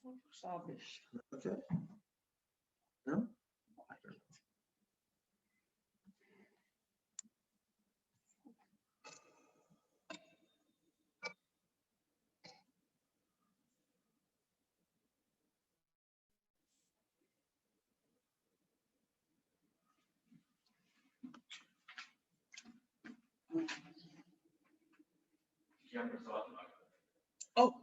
Sabes. Okay. No? I don't know. Oh,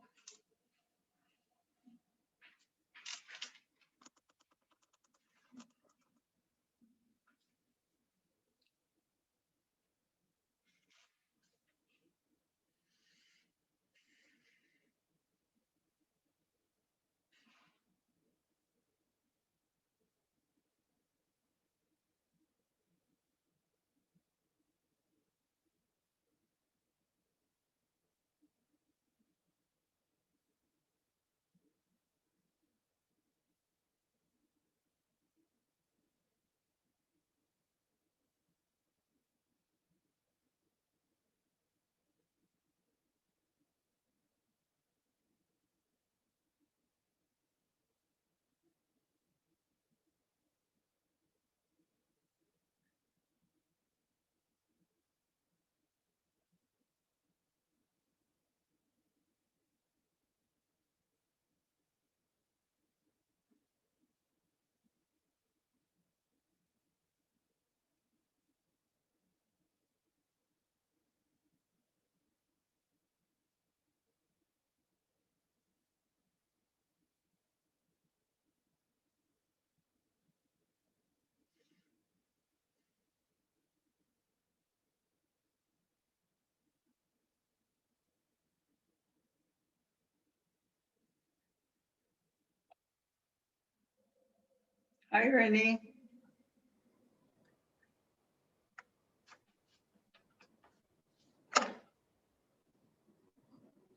hi, Rennie.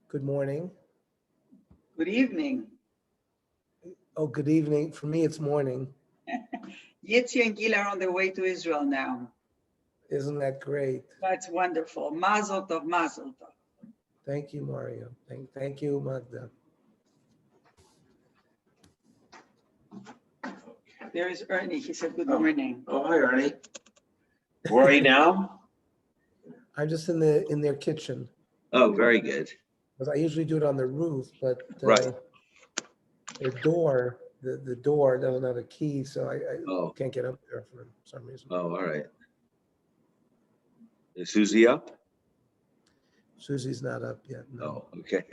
Good morning. Good evening. Oh, good evening. For me, it's morning. Yitzi and Gil are on their way to Israel now. Isn't that great? That's wonderful. Mazel tov, mazel tov. Thank you, Mario. Thank you, Magda. There is Ernie. He said good morning. Oh, hi, Ernie. Where are you now? I'm just in their kitchen, Oh, very good. because I usually do it on the roof, but Right. their door, the door doesn't have a key, so I Oh, can't get up there for some reason. oh, all right. Is Susie up? Susie's not up yet. No. Oh, okay.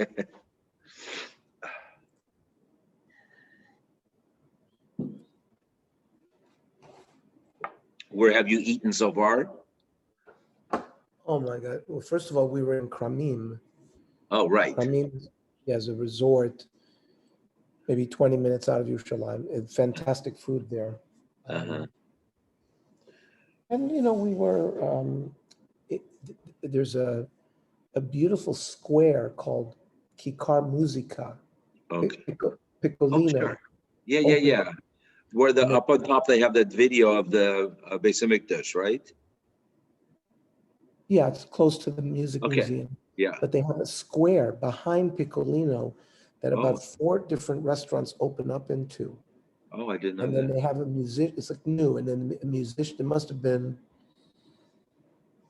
Where have you eaten so far? Oh my God. Well, first of all, we were in Kramim. Oh, right. Kramim is a resort, maybe 20 minutes out of Yerushalayim. It's fantastic food there. Uh-huh. And we were. It, there's a beautiful square called Kikar Musica, Okay. Oh, Piccolino. sure. Yeah. Where the And up on top they have that video of the Beis Hamikdash, right? yeah, it's close to the music Okay. museum. Yeah. But they have a square behind Piccolino that Oh. about 4 different restaurants open up into. Oh, I didn't know And then that. they have a music, it's like new, and then a musician, there must have been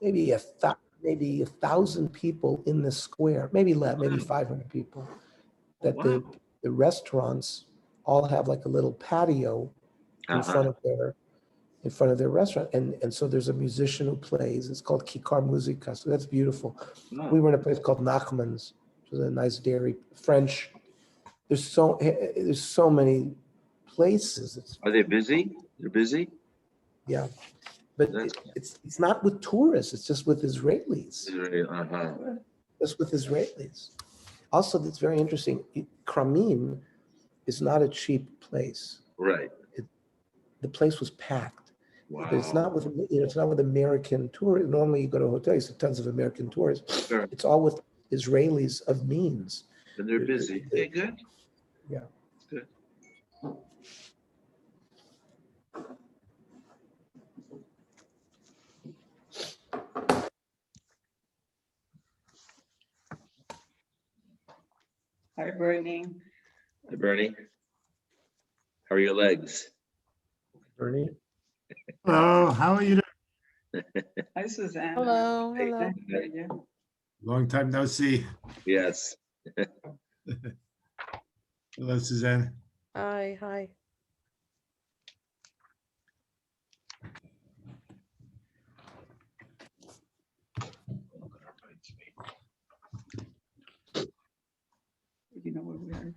maybe 1,000 people in the square, maybe less, maybe 500 people. That Wow. the restaurants all have like a little patio in Uh-huh. front of their restaurant, and so there's a musician who plays. It's called Kikar Musica, so that's beautiful. Oh. We were in a place called Nachman's, which is a nice dairy French. There's so many places. Are they busy? They're busy? Yeah, but That's it's not with tourists. It's just with Israelis. uh-huh. Just with Israelis. Also, that's very interesting. Kramim is not a cheap place. Right. The place was packed. But it's Wow. not with it's not with American tourists. Normally, you go to a hotel, you see tons of American tourists. Sure. It's all with Israelis of means. And they're busy. Okay, good. Yeah. Good. Hi, Bernie. Hi, Bernie. How are your legs? Bernie. Hello, how are you doing? Hi, Suzanne. Hello, Hey. hello. Yeah. Long time no see. Yes. Hello, Suzanne. Hi, hi. You know where we are.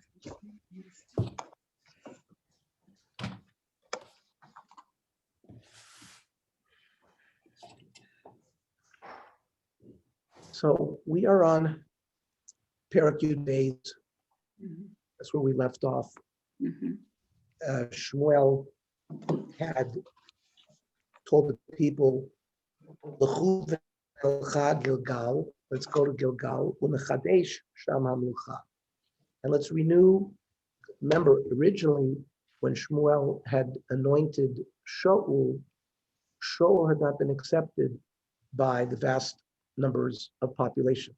So we are on Perek Yud Beis. Mhm, That's where we left off. mhm, Shmuel had told the people, "L'chu v'elcha Gilgal." Let's go to Gilgal. U'nechadesh sham hamlucha. And let's renew. Remember, originally, when Shmuel had anointed Shaul, Shaul had not been accepted by the vast numbers of population.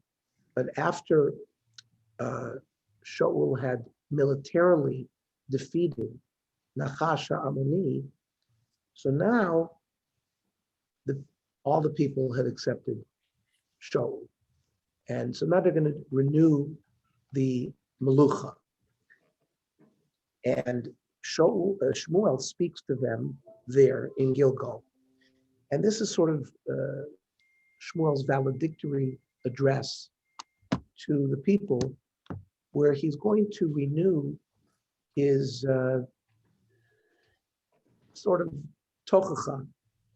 But after Shaul had militarily defeated Nachash Ammoni, so now all the people had accepted Shaul. And so now they're going to renew the Melucha. And Shmuel speaks to them there in Gilgal. And this is sort of Shmuel's valedictory address to the people, where he's going to renew his sort of tochacha,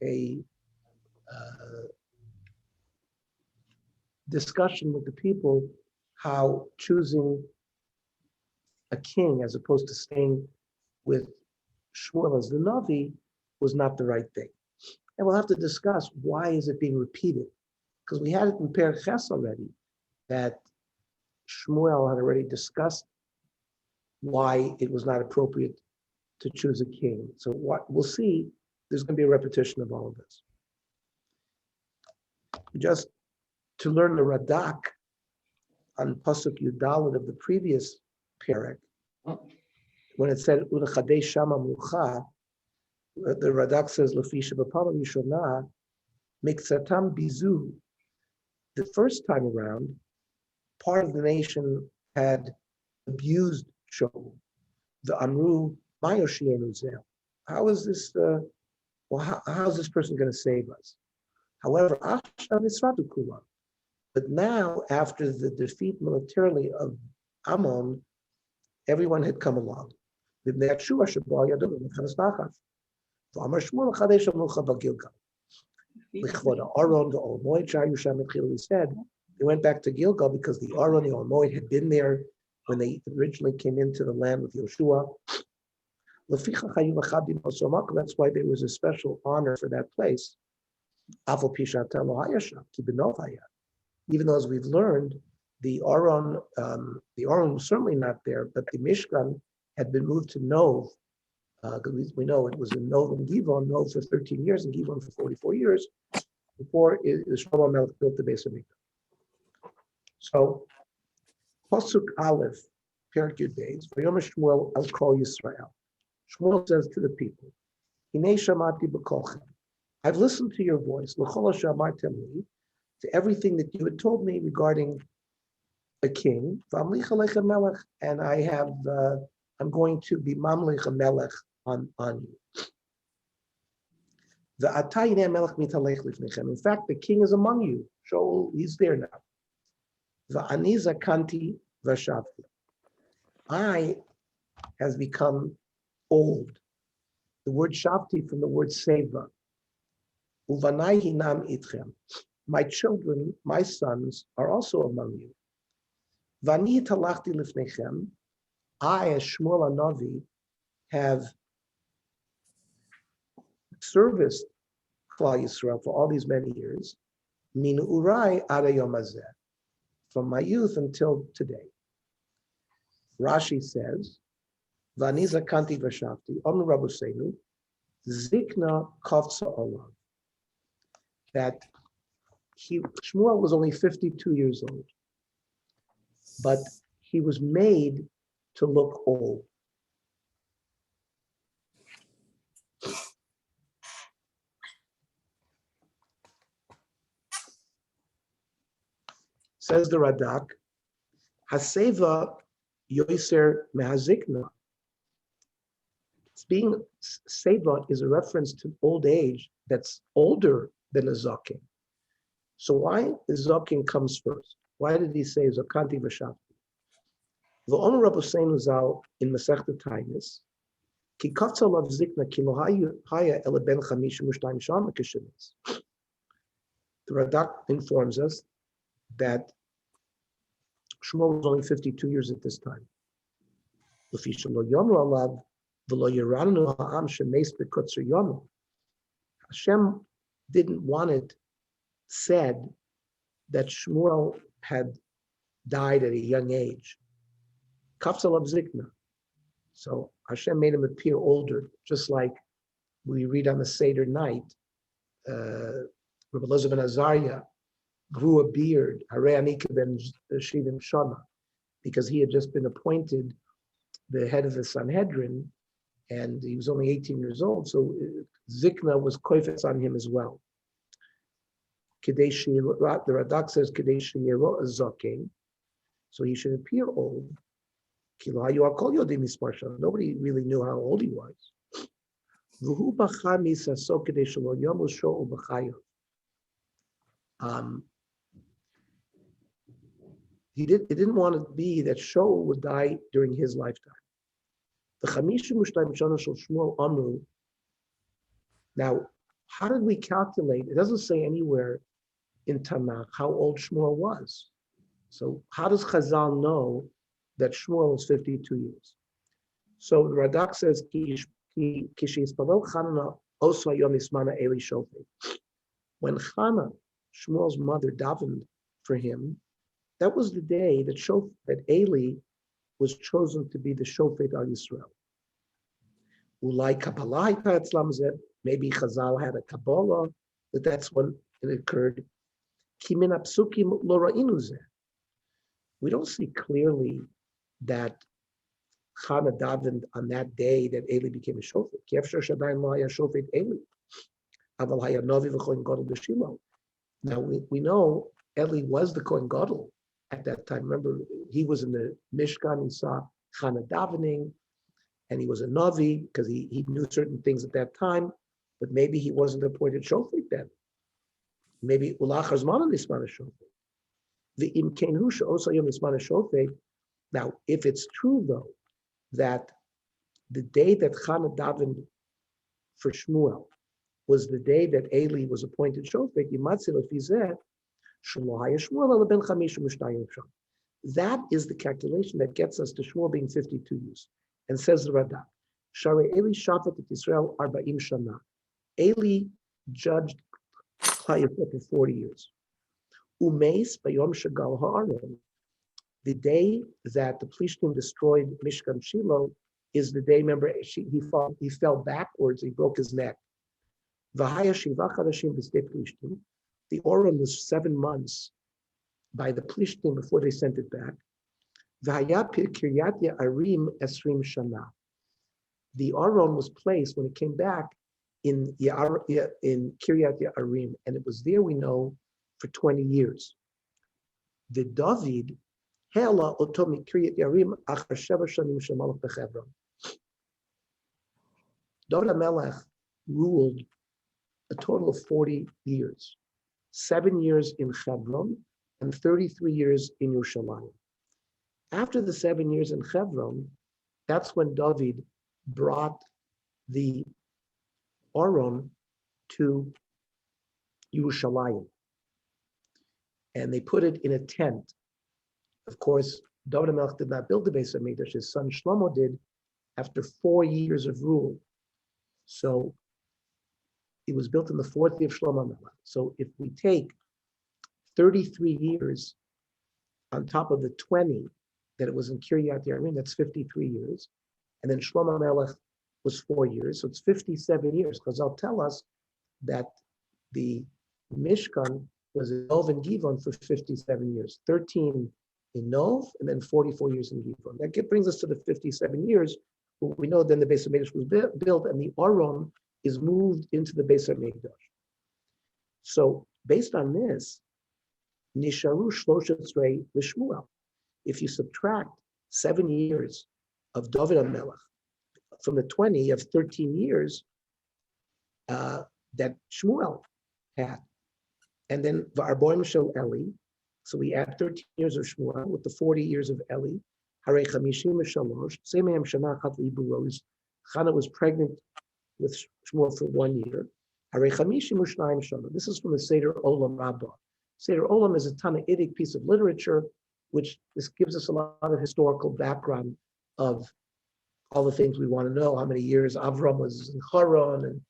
a discussion with the people, how choosing a king as opposed to staying with Shmuel as the Navi was not the right thing. And we'll have to discuss why is it being repeated, because we had it in Perek Ches already, that Shmuel had already discussed why it was not appropriate to choose a king. So what we'll see, there's going to be a repetition of all of this. Just to learn the Radak on Pasuk Yudalit of the previous Perek, when it said U'nechadesh sham hamlucha, the Radak says Lefi shebapam rishona miksatam bizu. The first time around, part of the nation had abused Shaul. The Amru Mayoshienu Zel. How is this? How is this person going to save us? However, but now, after the defeat militarily of Ammon, everyone had come along. We said they went back to Gilgal because the Aron, the Olmoid, had been there when they originally came into the land with Yoshua. That's why there was a special honor for that place. Even though, as we've learned, the Aron was certainly not there, but the Mishkan had been moved to Nov. Because we know it was in Nov and Givon, Nov for 13 years and Givon for 44 years, before Shlomo Melech built the Beis Hamikdash. So, Pasuk Aleph, Perek Yud Beis, Vayomer Shmuel al Kol Yisrael. Shmuel says to the people, Hinei shamati b'kolchem. I've listened to your voice, l'chol asher amartem li, to everything that you had told me regarding a king. V'amlich aleichem melech, and I'm going to be mamlich a melech on you. The atayine melech mitalech lifnechem. In fact, the king is among you. Shaul, he's there now. The ani zakanti v'shavti. I has become old. The word shavti from the word seva. Uvanai hinam itchem. My children, my sons, are also among you. Vani talachti lifnechem. I, as Shmuel Hanavi, have serviced Klal Yisrael for all these many years. Min urai ada yom hazeh, from my youth until today. Rashi says, Vani zakanti v'shavti, Om Rabbeinu, zikna kavsa olam. That Shmuel was only 52 years old, but he was made to look old. Says the Radak, Haseva Yoiser Mehazikna. Being Seva is a reference to old age that's older than a Zakin. So why the Zakin comes first? Why did he say Zakanti Vashafti? The Omer Rabbi Seinu Zal in Masechta Tainis, Ki Kafza Lav Zikna Ki Lo Haya Ele Ben Chamisha Mushtayim Shama Kishimis. The Radak informs us that Shmuel was only 52 years at this time. Hashem didn't want it said that Shmuel had died at a young age. Kafsalav Zikna. So Hashem made him appear older, just like we read on the Seder night. Rabbi Elazar ben Azariah grew a beard, Harei Anika ben Shivim Shana, because he had just been appointed the head of the Sanhedrin, and he was only 18 years old, so Zikna was koifetz on him as well. The Radak says, so he should appear old. Nobody really knew how old he was. He didn't want it to be that Shaul would die during his lifetime. The Chamisha Mushtayim Shana Shel Shmuel Amru. Now, how did we calculate? It doesn't say anywhere in Tanakh how old Shmuel was. So how does Chazal know that Shmuel was 52 years? So the Radak says, when Chana, Shmuel's mother, davened for him, that was the day that Eli was chosen to be the Shofet al Yisrael. Ulai Kabbalah, maybe Chazal had a Kabbalah, but that's when it occurred. Kimin apsukim lo ra'inu zeh. We don't see clearly that Chana davened on that day that Eli became a Shofet. Kefshar shadayin lo haya Shofet Eli. Aval haya Navi v'Kohen Gadol b'Shilo. Now we know Eli was the Kohen Gadol at that time. Remember, he was in the Mishkan, he saw Chana davening, and he was a Navi because he knew certain things at that time, but maybe he wasn't appointed Shofet then. Maybe Ulachar Zman Nisman Shofet. The Imkein Hu She'osa Yom Nisman Shofet. Now, if it's true though that the day that Chana davened for Shmuel was the day that Eli was appointed Shofet, Yimatzil Lefizeh, that is the calculation that gets us to Shmuel being 52 years. And says the Radak, Shari Eli Shafat at Israel Arba'im Shana. Eli judged Chayef for 40 years. Umeis Bayom Shagal Ha'aron. The day that the Plishtim destroyed Mishkan Shiloh is the day, remember, he fell backwards, he broke his neck. V'haya Shiva Chadashim B'Sdei Plishtim. The Oron was 7 months by the Plishtim before they sent it back. Kiryat Arim Esrim Shana. The Oron was placed when it came back in Kiryat Arim, and it was there, we know, for 20 years. The David Hela Otomi Kiryat Arim Achar Sheva Shanim Shemalach Bechevron. David HaMelech ruled a total of 40 years. 7 years in Hebron and 33 years in Yerushalayim. After the 7 years in Hebron, that's when David brought the Aron to Yerushalayim. And they put it in a tent. Of course, David HaMelech did not build the Beis HaMikdash. His son Shlomo did after 4 years of rule. So it was built in the 4th year of Shlomo HaMelech. So if we take 33 years on top of the 20 that it was in Kiryat Yearim, that's 53 years. And then Shlomo HaMelech was 4 years, so it's 57 years. Chazal tell us that the Mishkan was in Elven Givon for 57 years, 13 in Nov, and then 44 years in Givon. That brings us to the 57 years. We know then the Beis HaMikdash was built, and the Aron is moved into the Beis HaMikdash. So based on this, Nisharu Shloshetzrei L'Shmuel. If you subtract 7 years of David HaMelech from the 20 of 13 years that Shmuel had, and then V'arboim Shel Eli, so we add 13 years of Shmuel with the 40 years of Eli. Harei Chamishim Shalosh. Semeim Shana Chat Liburos. Chana was pregnant with Shmuel for 1 year. Harei Chamishim U'Shnayim Shana. This is from the Seder Olam Rabbah. Seder Olam is a Tannaitic piece of literature, which this gives us a lot of historical background of all the things we want to know. How many years Avram was in Haran,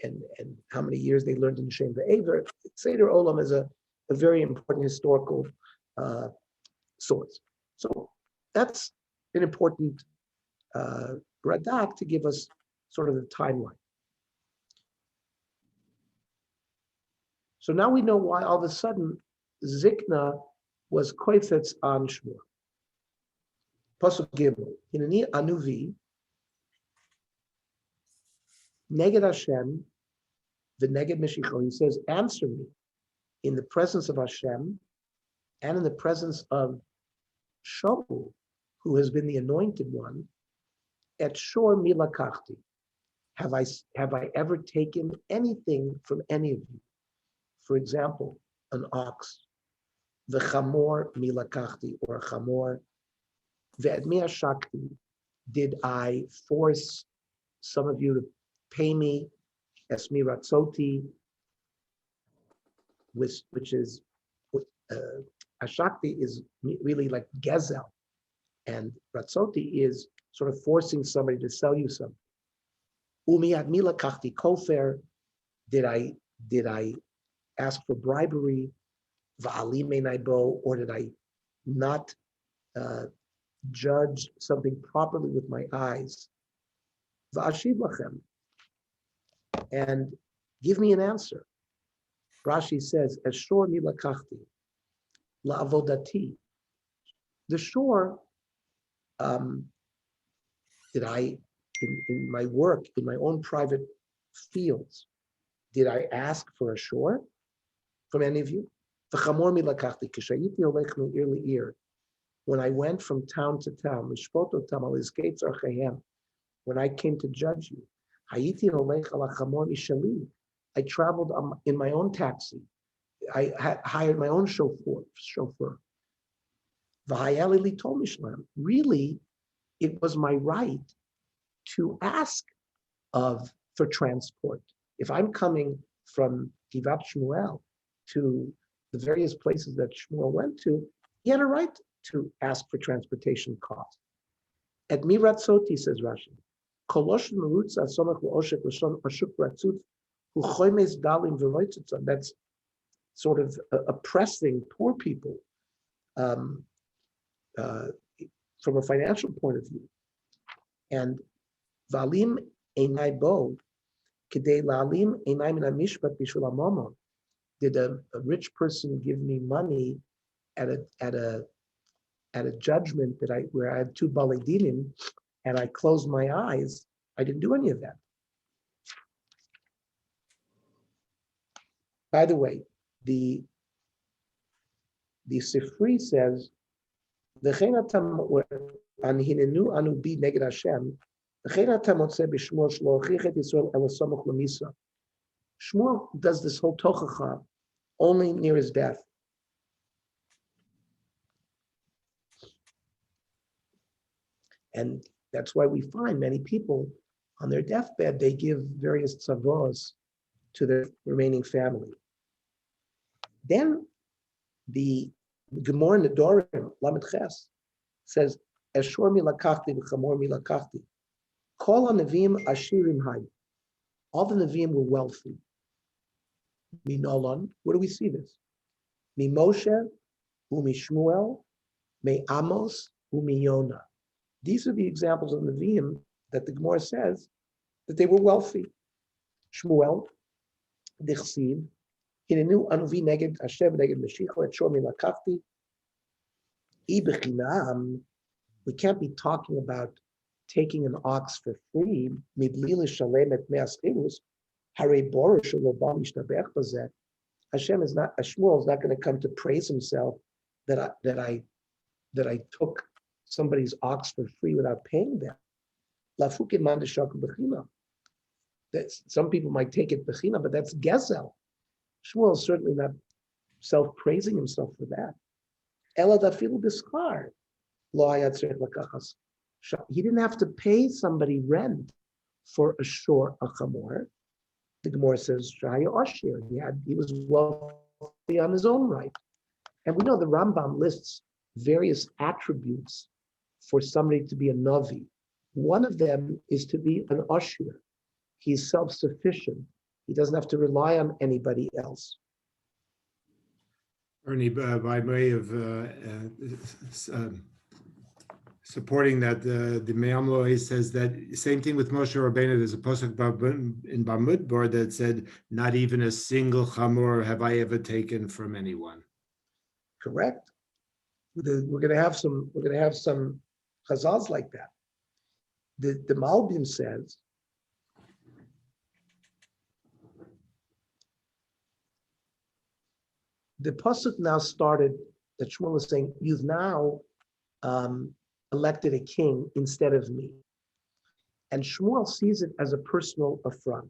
and how many years they learned in Shem Ve'ever. Seder Olam is a very important historical source. So that's an important radak to give us sort of the timeline. So now we know why all of a sudden Zikna was koifetz on Shmuel. Pasuk Gimel, Hinani Anuvi, Neged Hashem, the Neged Meshicho. He says, answer me in the presence of Hashem and in the presence of Shaul, who has been the anointed one. Et shor milakachti. Have I ever taken anything from any of you? For example, an ox. The chamor milakachti, or a chamor. Ve'edmi shakti. Did I force some of you to pay me? Esmi ratzoti, which is ashakti is really like gezel, and ratzoti is sort of forcing somebody to sell you something. Umiyad milakachti kofer. Did I ask for bribery? Va'ali meinaibo, or did I not judge something properly with my eyes? Va'ashiv lachem, and give me an answer. Rashi says, "Eshor milakachti la'avodati." The shore, did I, in my work, in my own private fields, did I ask for a shore from any of you? V'chamor milakachti k'shayiti olech me'ir le'ir. When I went from town to town, mishpot otam al izkeitz archehem, when I came to judge you, hayiti olech ala chamor mishali. I traveled in my own taxi. I hired my own chauffeur. V'hayali told Mishlam. Really, it was my right to ask for transport. If I'm coming from Givat Shmuel to the various places that Shmuel went to, he had a right to ask for transportation costs. At Miratzoti, says Rashi, Kolosh Merutza Somach L'Oshek L'Shon Ashuk Ratzut Uchoymes Dalim V'Roitzutza. That's sort of oppressing poor people from a financial point of view. And Valim Einai Bo, Kidei Lalim Einai Min HaMishpat Bishul HaMomon. Did a rich person give me money at a judgment where I had two balei dinim and I closed my eyes? I didn't do any of that. By the way, the Sifri says, Shmuel does this whole tochacha only near his death. And that's why we find many people on their deathbed, they give various tzavos to their remaining family. Then the Gemara in the Dorim, Lamed Ches, says, Eshor milakachti v'chamor milakachti. Kol ha-nevim ashirim hayu. All the Nevi'im were wealthy. Minolon, where do we see this? Mi Moshe, umi Shmuel, me Amos, umi Yonah. These are the examples of Nevi'im that the Gemara says that they were wealthy. Shmuel, Dichsiv, Hinenu Anuvi neged Hashem neged Meshicho et Shor milakachti. Ibechinam, we can't be talking about taking an ox for free. Midli l'shalem et me'aschilus, harei borush lo ba mishtabech bazeh. Hashem is not, Shmuel is not going to come to praise himself that I took somebody's ox for free without paying them. Lafukin man d'shaku b'chinam. Some people might take it b'chinam, but that's gezel. Shmuel is certainly not self-praising himself for that. Ela dafilu b'schar lo hayat tzarich lakachas. He didn't have to pay somebody rent for a chamor. The Gemara says Shaya Oshir. He was wealthy on his own right. And we know the Rambam lists various attributes for somebody to be a Navi. One of them is to be an Oshir. He's self-sufficient. He doesn't have to rely on anybody else. Ernie, by way of supporting that, the Me'amlo says that same thing with Moshe Rabbeinu. There's a pasuk in Bamidbar that said, "Not even a single chamor have I ever taken from anyone." Correct. We're going to have some. We're going to have some chazals like that. The Malbim says the pasuk now started that Shmuel is saying, "You've now elected a king instead of me," and Shmuel sees it as a personal affront.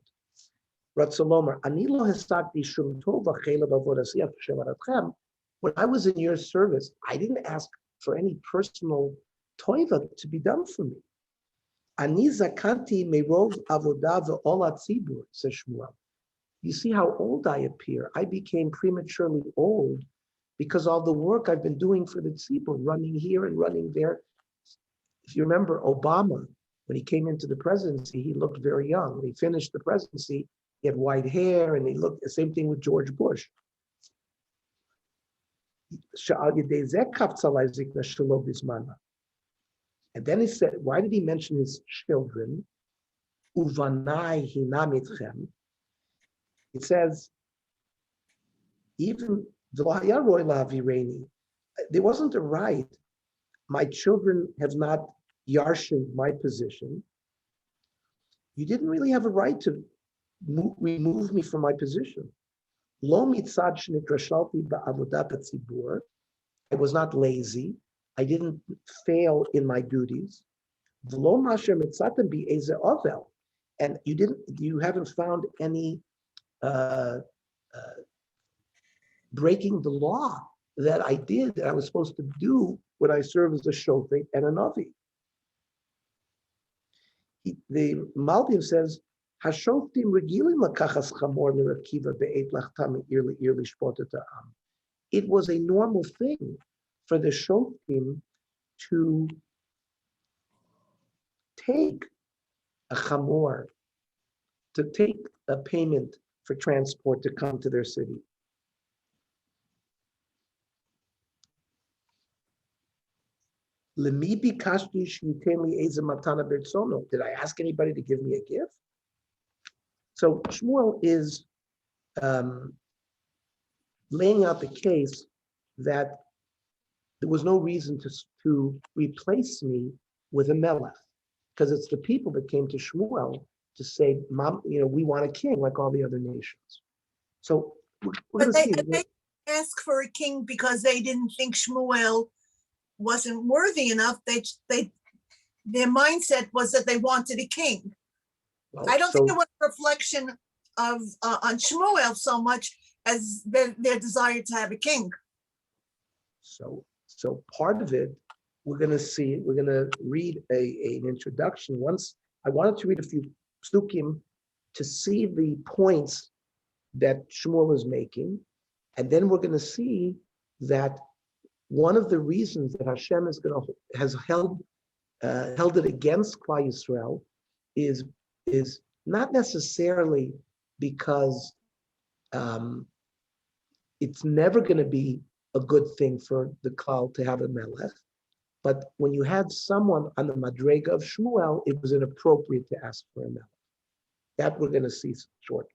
Ratzalomer, ani lo hesakti shum tova chela b'avodas yach. When I was in your service, I didn't ask for any personal toiva to be done for me. Ani zakanti merov avodah ve'ol hatzibur, says Shmuel. You see how old I appear. I became prematurely old because all the work I've been doing for the tzibur, running here and running there. If you remember Obama, when he came into the presidency, he looked very young. When he finished the presidency, he had white hair, and he looked the same thing with George Bush. And then he said, why did he mention his children? Uvanai hinamitchem. It says, even there wasn't a right. My children have not yarshened my position. You didn't really have a right to remove me from my position. Lo mitzad shenitrashalti ba'avodat hatzibur. I was not lazy. I didn't fail in my duties. V'lo masher mitzatem bi'eze ovel. And you haven't found any breaking the law that I did, that I was supposed to do when I serve as a shofet and a navi. The Malbim says, "Hashoftim regilim lakachas chamor l'rakiva be'et lachtam ir lishpot ha'am." It was a normal thing for the shoftim to take a chamor, to take a payment for transport to come to their city. Did I ask anybody to give me a gift? So Shmuel is laying out the case that there was no reason to replace me with a melech, because it's the people that came to Shmuel to say, "Mom, we want a king like all the other nations." So we're going to see. They ask for a king because they didn't think Shmuel wasn't worthy enough. Their mindset was that they wanted a king. Well, I don't think it was a reflection of on Shmuel so much as their desire to have a king. So part of it, we're going to see. We're going to read an introduction. Once I wanted to read a few psukim to see the points that Shmuel is making, and then we're going to see that one of the reasons that Hashem has held it against Klal Yisrael is not necessarily because it's never going to be a good thing for the Klal to have a melech, but when you had someone on the madrega of Shmuel, it was inappropriate to ask for a melech. That we're going to see shortly.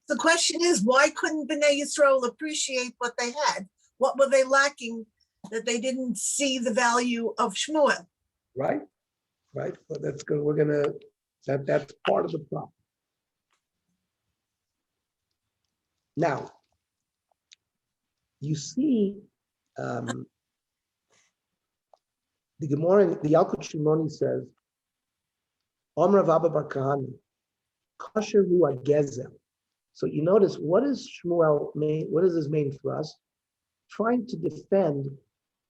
The question is, why couldn't Bnei Yisrael appreciate what they had? What were they lacking that they didn't see the value of Shmuel? Right? Right? Well, that's good. We're gonna, that's part of the problem. Now, you see, the Gemara, the Yalkut Shimoni says, Omra Vaba Bar Kahani, Kosher Hu Gezel. So you notice, what is Shmuel main? What is his main thrust? Trying to defend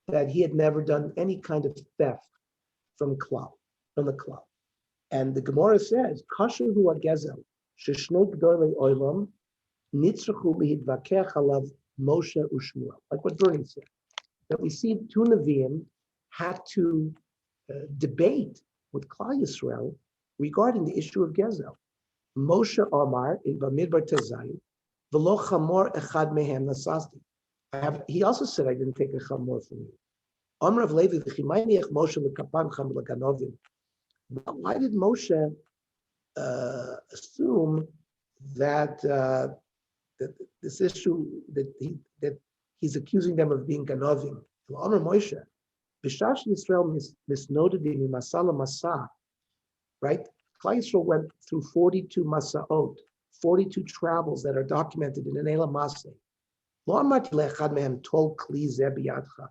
that he had never done any kind of theft from the club. And the Gemara says, Kosher Hu Gezel, Sheshnei Gdolei Olam, Nitzrachu Lihidvakech Alav Moshe Ushmuel. Like what Bernie said, that we see two Nevi'im had to debate with Klal Yisrael regarding the issue of Gezel. Moshe Omar in Bamidbar Tezayin, V'lo Chamor Echad Mehem Nasasti. He also said, I didn't take a Chamor from you. Omar of Levi, V'chimayniach Moshe L'kapan Cham L'ganovim. Why did Moshe assume that that this issue that he's accusing them of being ganovim? Omar Moshe, Bishash Yisrael misnoted in Masala Masa, right? Klal Yisrael went through 42 Masaot, 42 travels that are documented in an Elam Maseh. Lo amarti le'echad mehem tol kli zeh biyadcha.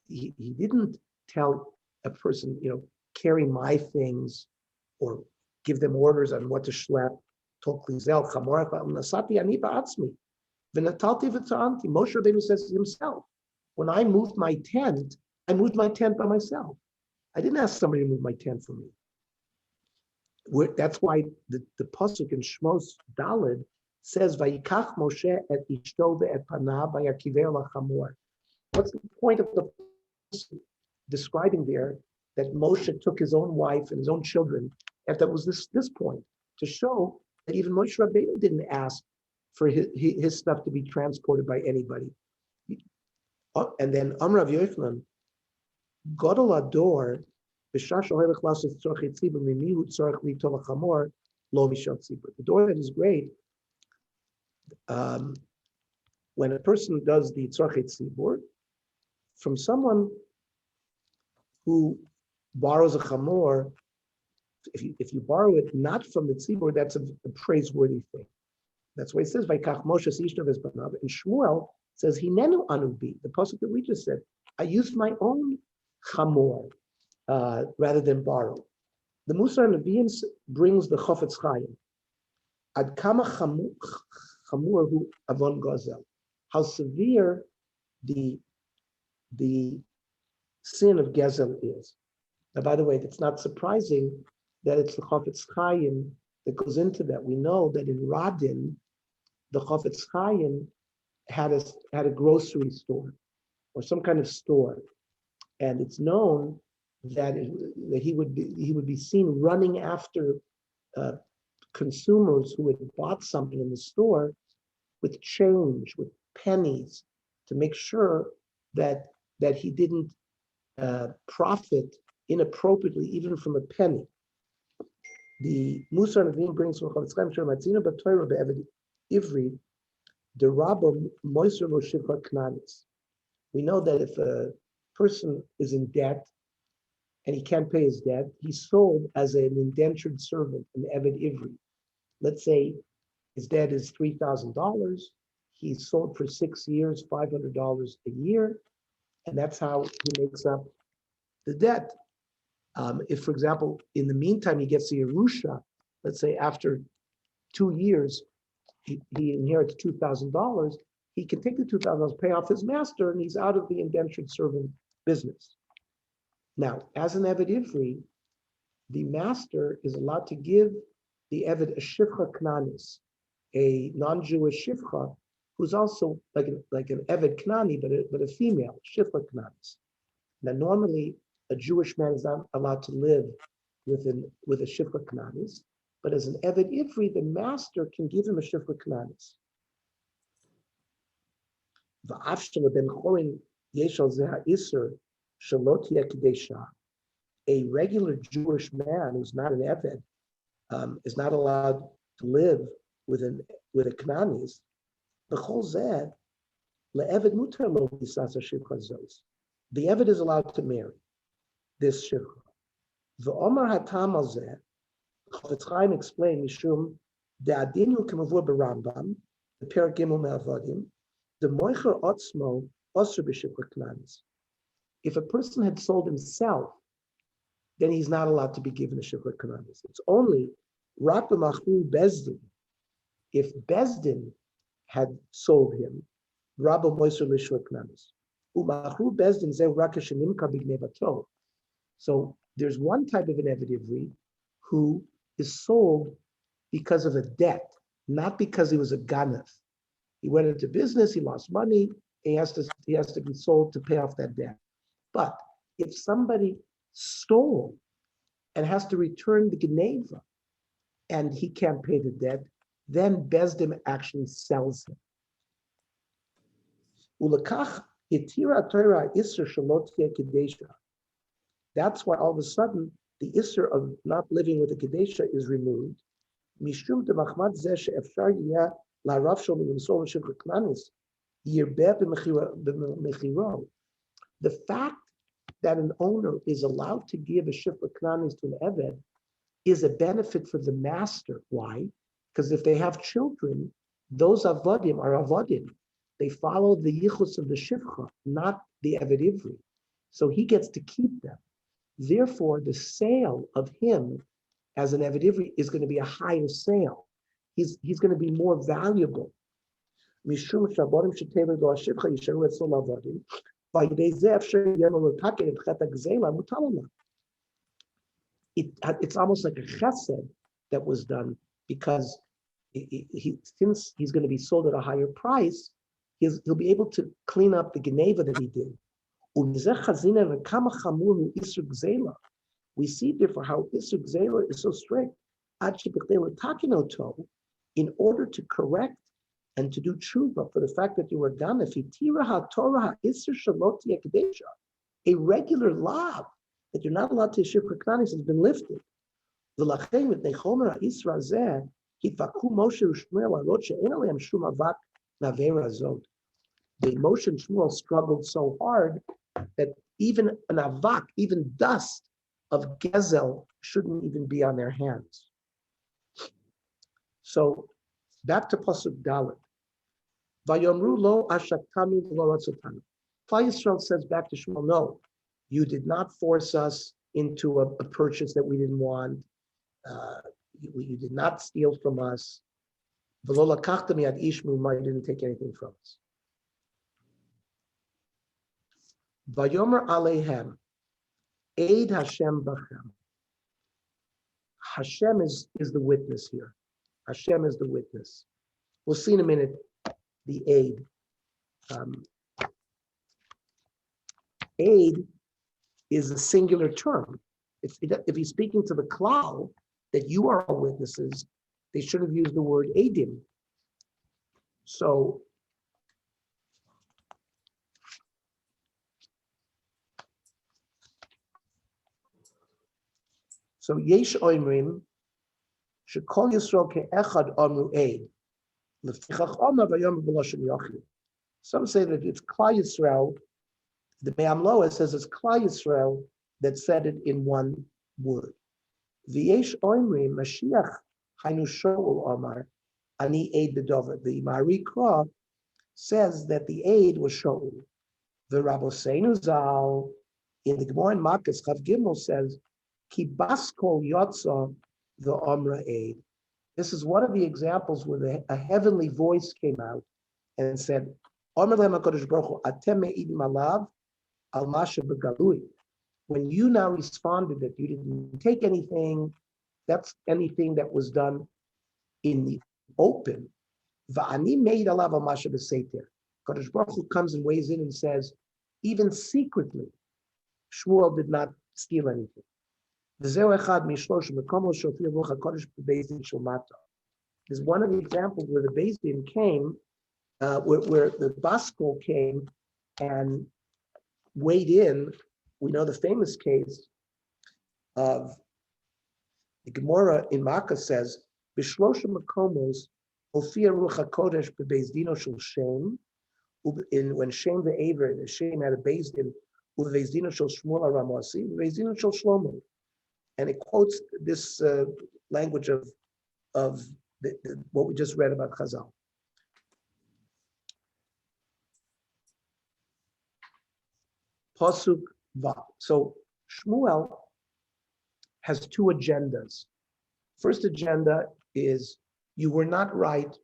He didn't tell a person, carry my things or give them orders on what to schlep. Moshe Rabbeinu says himself, when I moved my tent by myself. I didn't ask somebody to move my tent for me. That's why the pasuk in Shmos Daled says, "Vayikach Moshe et ishto ve'et panav vayakiveh lachamor." What's the point of the pasuk describing there that Moshe took his own wife and his own children? If that was this point, to show that even Moshe Rabbeinu didn't ask for his stuff to be transported by anybody. And then Amrav Yochanan, Godol Ador, the door that is great, when a person does the tzorchet tzibur, from someone who borrows a chamor, if you borrow it not from the tzibur, that's a praiseworthy thing. That's why it says, "Vaikach Moshe Ishnav es banav." And Shmuel says, "Hinenu anubi." The pasuk that we just said, I used my own chamor rather than borrow. The Musar Nevi'im brings the Chofetz Chaim. Ad kama chamur hu avon gazel. How severe the sin of Gezel is. Now, by the way, it's not surprising that it's the Chofetz Chaim that goes into that. We know that in Radin, the Chofetz Chaim had a grocery store or some kind of store, and it's known that he would be seen running after consumers who had bought something in the store with change, with pennies, to make sure that he didn't profit inappropriately even from a penny. The Musar Nevi'im brings from Chofetz Chaim Matzina b'Torah be'Eved Ivri the Rabbah Moiser Lo Shivcha Knanis. We know that if a person is in debt and he can't pay his debt, he's sold as an indentured servant, an Eved Ivri. Let's say his debt is $3,000. He's sold for 6 years, $500 a year, and that's how he makes up the debt. If, for example, in the meantime, he gets the Yerusha, let's say after 2 years, he inherits $2,000, he can take the $2,000, pay off his master, and he's out of the indentured servant business. Now, as an Eved Ivri, the master is allowed to give the Eved a Shivcha Knanis, a non-Jewish Shivcha, who's also like an Eved Knani, but a female, Shivcha Knanis. Now, normally, a Jewish man is not allowed to live with a Shivcha Knanis, but as an Eved Ivri, the master can give him a Shivcha Knanis. A regular Jewish man who's not an Eved is not allowed to live with a Knanis. The whole Zed, Le'eved mutar lo lisasa shivcha zos. The Eved is allowed to marry this shivcha. The Omar hatam al zeh, Chafetz Chaim explained, Mishum, the adinu kemavur berambam, the Perek Gimel me'avadim, the moicher otzmo osur b'shivcha knanis. If a person had sold himself, then he's not allowed to be given a shivcha knanis. It's only rak b'machru bezdin. If Bezdin had sold him, Rabba Moiser Lishua Knamis. Umachru Bezdin Zeh Rakesh Nimka Bignevato. So there's one type of an Eved Ivri who is sold because of a debt, not because he was a Ganav. He went into business, he lost money, he has to be sold to pay off that debt. But if somebody stole and has to return the Geneva and he can't pay the debt, then Bezdin actually sells him. Ulakach itira Torah isser shalot kedesha. That's why all of a sudden the isser of not living with a kedesha is removed. Mishum de machmad zeh she'efshar yeh la'rav shel mimsol shivcha knanis yirbeh b'mechiro. The fact that an owner is allowed to give a shivcha knanis to an eved is a benefit for the master. Why? Because if they have children, those avodim are avodim. They follow the yichus of the shivcha, not the Eved Ivri. So he gets to keep them. Therefore, the sale of him as an Eved Ivri is going to be a higher sale. He's going to be more valuable. Mishum shabodim shetever do shivcha yisharu etzol avodim. V'yidei zeh efsher yenu l'taken et chet ha'gzeila mutalana. It's almost like a chesed that was done because since he's going to be sold at a higher price, he'll be able to clean up the geneva that he did. We see therefore how Isur Gzeila is so strict. In order to correct and to do tshuva for the fact that you were done, if a regular law that you're not allowed to shivcha knanis has been lifted. The Moshe and Shmuel struggled so hard that even an avak, even dust of gezel, shouldn't even be on their hands. So back to pasuk Dalet. Vayomru lo ashaktami lo ratzotanu. Klal Yisrael says back to Shmuel, no, you did not force us into a purchase that we didn't want. You did not steal from us. V'lo lakachta mi'ad ish mimah, you didn't take anything from us. Vayomer aleihem, Eid Hashem bachem. Hashem is the witness here. Hashem is the witness. We'll see in a minute the aid. Aid is a singular term. If he's speaking to the klal, that you are all witnesses, they should have used the word aidim. So yesh oimrim shekol Yisrael ke'echad amru aid. Some say that it's Klal Yisrael. The Me'am Loa says it's Klal Yisrael that said it in one word. V'yesh oimrim Mashiach hainu Shaul Omar ani aid bedover. The Marikra says that the aid was Shaul. The Rabboseinu Zal in the Gemara in Makkas Chav Gimel says Ki baskol yotza the Omra aid. This is one of the examples where a heavenly voice came out and said, Omer lehem HaKadosh Baruch Hu, atem me'idim alav al masha begalui. When you now responded that you didn't take anything, that's anything that was done in the open. Va'ani me'id alav al masha beseter. Kadosh Baruch Hu comes and weighs in and says, even secretly, Shmuel did not steal anything. There's one of the examples where the Beis Din came, where the Baskol came and weighed in. We know the famous case of the Gemara in Makkah says, "B'shlosha makomos ofia ruach hakodesh bebeis dino shel shem when Shem the Aver, the Shem had a based in Uvezdino Shel Shmuel Ramasi, Uvezdino Shel Shlomo. And it quotes this language of what we just read about Chazal. Pasuk Vav. So Shmuel has two agendas. First agenda is you were not right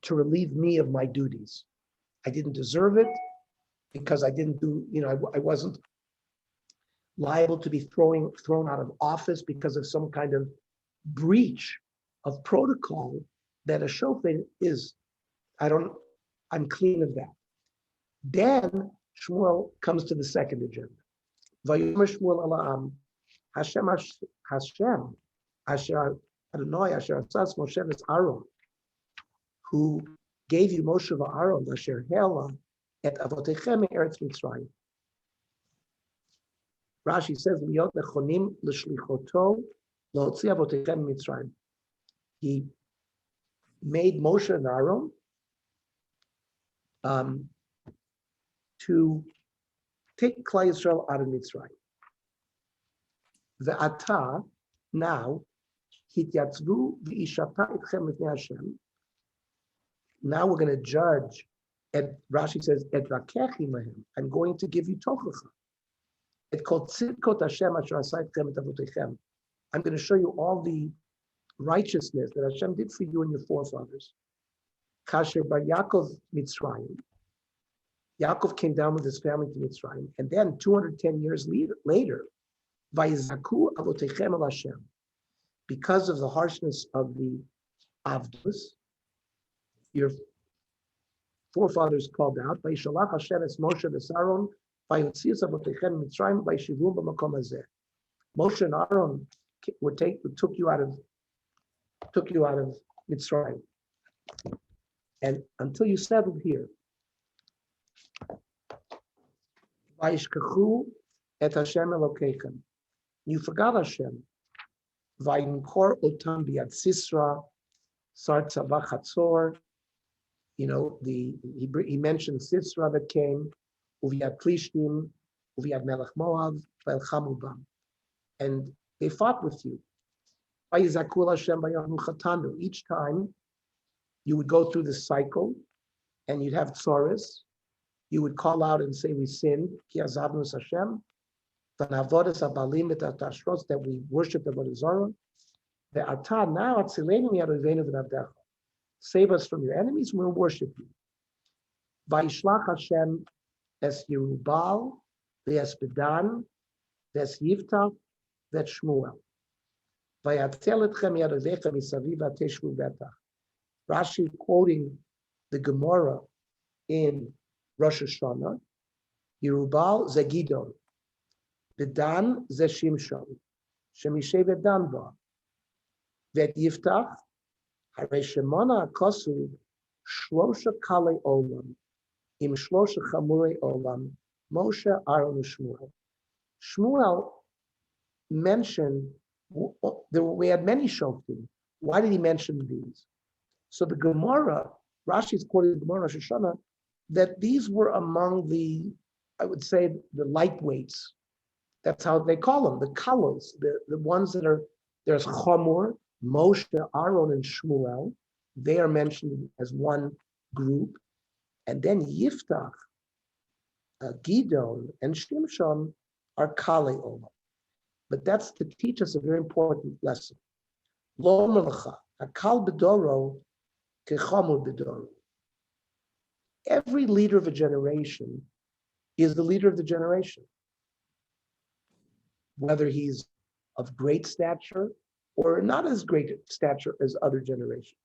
to relieve me of my duties. I didn't deserve it because I didn't do, I wasn't liable to be thrown out of office because of some kind of breach of protocol that a shofet is. I'm clean of that. Then Shmuel comes to the second agenda. Vayomer Shmuel ala'am, Hashem Asher Adonai Asher Asas Moshe Aaron, who gave you Moshe v'Aaron Asher Hela et Avotechem Eretz Mitzrayim. Rashi says, "Liot nechonim l'shlichoto l'otzi avotechem Mitzrayim." He made Moshe and Aaron to take Klal Yisrael out of Mitzrayim. Ve'ata, now, hityatzvu v'ishata itchem lifnei Hashem. Now we're going to judge. And Rashi says, "Et rakechi lahem." I'm going to give you tochacha. It called tzidkot Hashem asher asay etchem et avotechem. I'm going to show you all the righteousness that Hashem did for you and your forefathers. Kasher bar Yaakov Mitzrayim. Yaakov came down with his family to Mitzrayim, and then 210 years later, Vayizaku avotechem el Hashem, because of the harshness of the Avdus, your forefathers called out, Vayishalach Hashem es Moshe v'Aaron, Vayotzias avotechem Mitzrayim, Vayishivum b'makom hazeh. Moshe and Aaron took you out of Mitzrayim, and until you settled here. Vayishkachu et Hashem Elokeichem. You forgot Hashem. Vayimkor otam biyad Sisra, Sar Tzavach Hatzor. He mentioned Sisra that came, Uviyad Plishtim, Uviyad Melech Moav, Vayelchamu bam. And they fought with you. Vayizakul Hashem vayonu chatanu. Each time you would go through this cycle and you'd have tzoros. You would call out and say, we sinned, ki azavnu Hashem, v'navodas habalim et atashros, that we worship the Avodah Zarah. Ve'ata now atzilenu mi'adoveinu v'navdecha. Save us from your enemies, we'll worship you. Vayishlach Hashem es Yerubal, ve'es Bedan, ve'es Yiftach, ve'es Shmuel. Vayatzel etchem mi'adovecha misaviv v'ateshvu betach. Rashi quoting the Gemara in Rosh Hashanah, Yerubal ze Gidon, Bedan ze Shimshon, Shemishe Bedan ba, Vet Yiftach, Hare Shemona Kosu, Shlosha Kale Olam, Im Shlosha Chamure Olam, Moshe, Aaron, and Shmuel. Shmuel mentioned, we had many shoftim. Why did he mention these? So the Gemara, Rashi is quoting the Gemara Rosh Hashanah, that these were among the, I would say, the lightweights. That's how they call them, the kalos, the ones that are, there's Chomor, Moshe, Aaron, and Shmuel. They are mentioned as one group. And then Yiftach, Gidon, and Shimshon are Kale Olam. But that's to teach us a very important lesson. Lo melacha, Akal Bedoro, Kechomor Bedoro. Every leader of a generation is the leader of the generation, whether he's of great stature or not as great stature as other generations.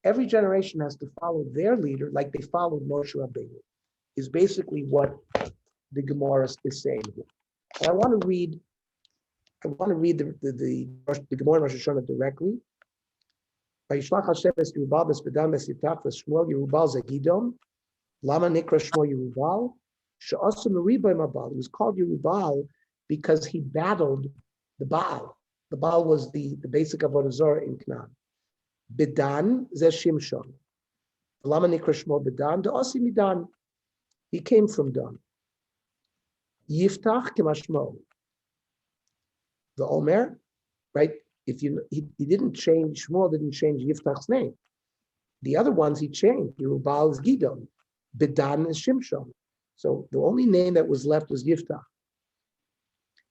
Every generation has to follow their leader like they followed Moshe Rabbeinu, is basically what the Gemara is saying here. And I want to read the Gemara Rosh Hashanah directly. Vayishlach Hashem es Yerubal b'Sbedam es Yiftach v'Shmuel Yerubal ze Gidon. Lama nikra Shmuel Yerubal? She'asum meribah mabal. He was called Yerubal because he battled the Baal. The Baal was the basic avodah zarah in Canaan. Bidan ze Shimshon. Lama nikra shmo Bidan de'osi midan. He came from Dan. Yiftach kemashmo. The Omer, right? If he didn't change, Shmuel didn't change Yiftach's name. The other ones he changed. Yerubal is Gidon. Bidan is Shimshon. So the only name that was left was Yiftach.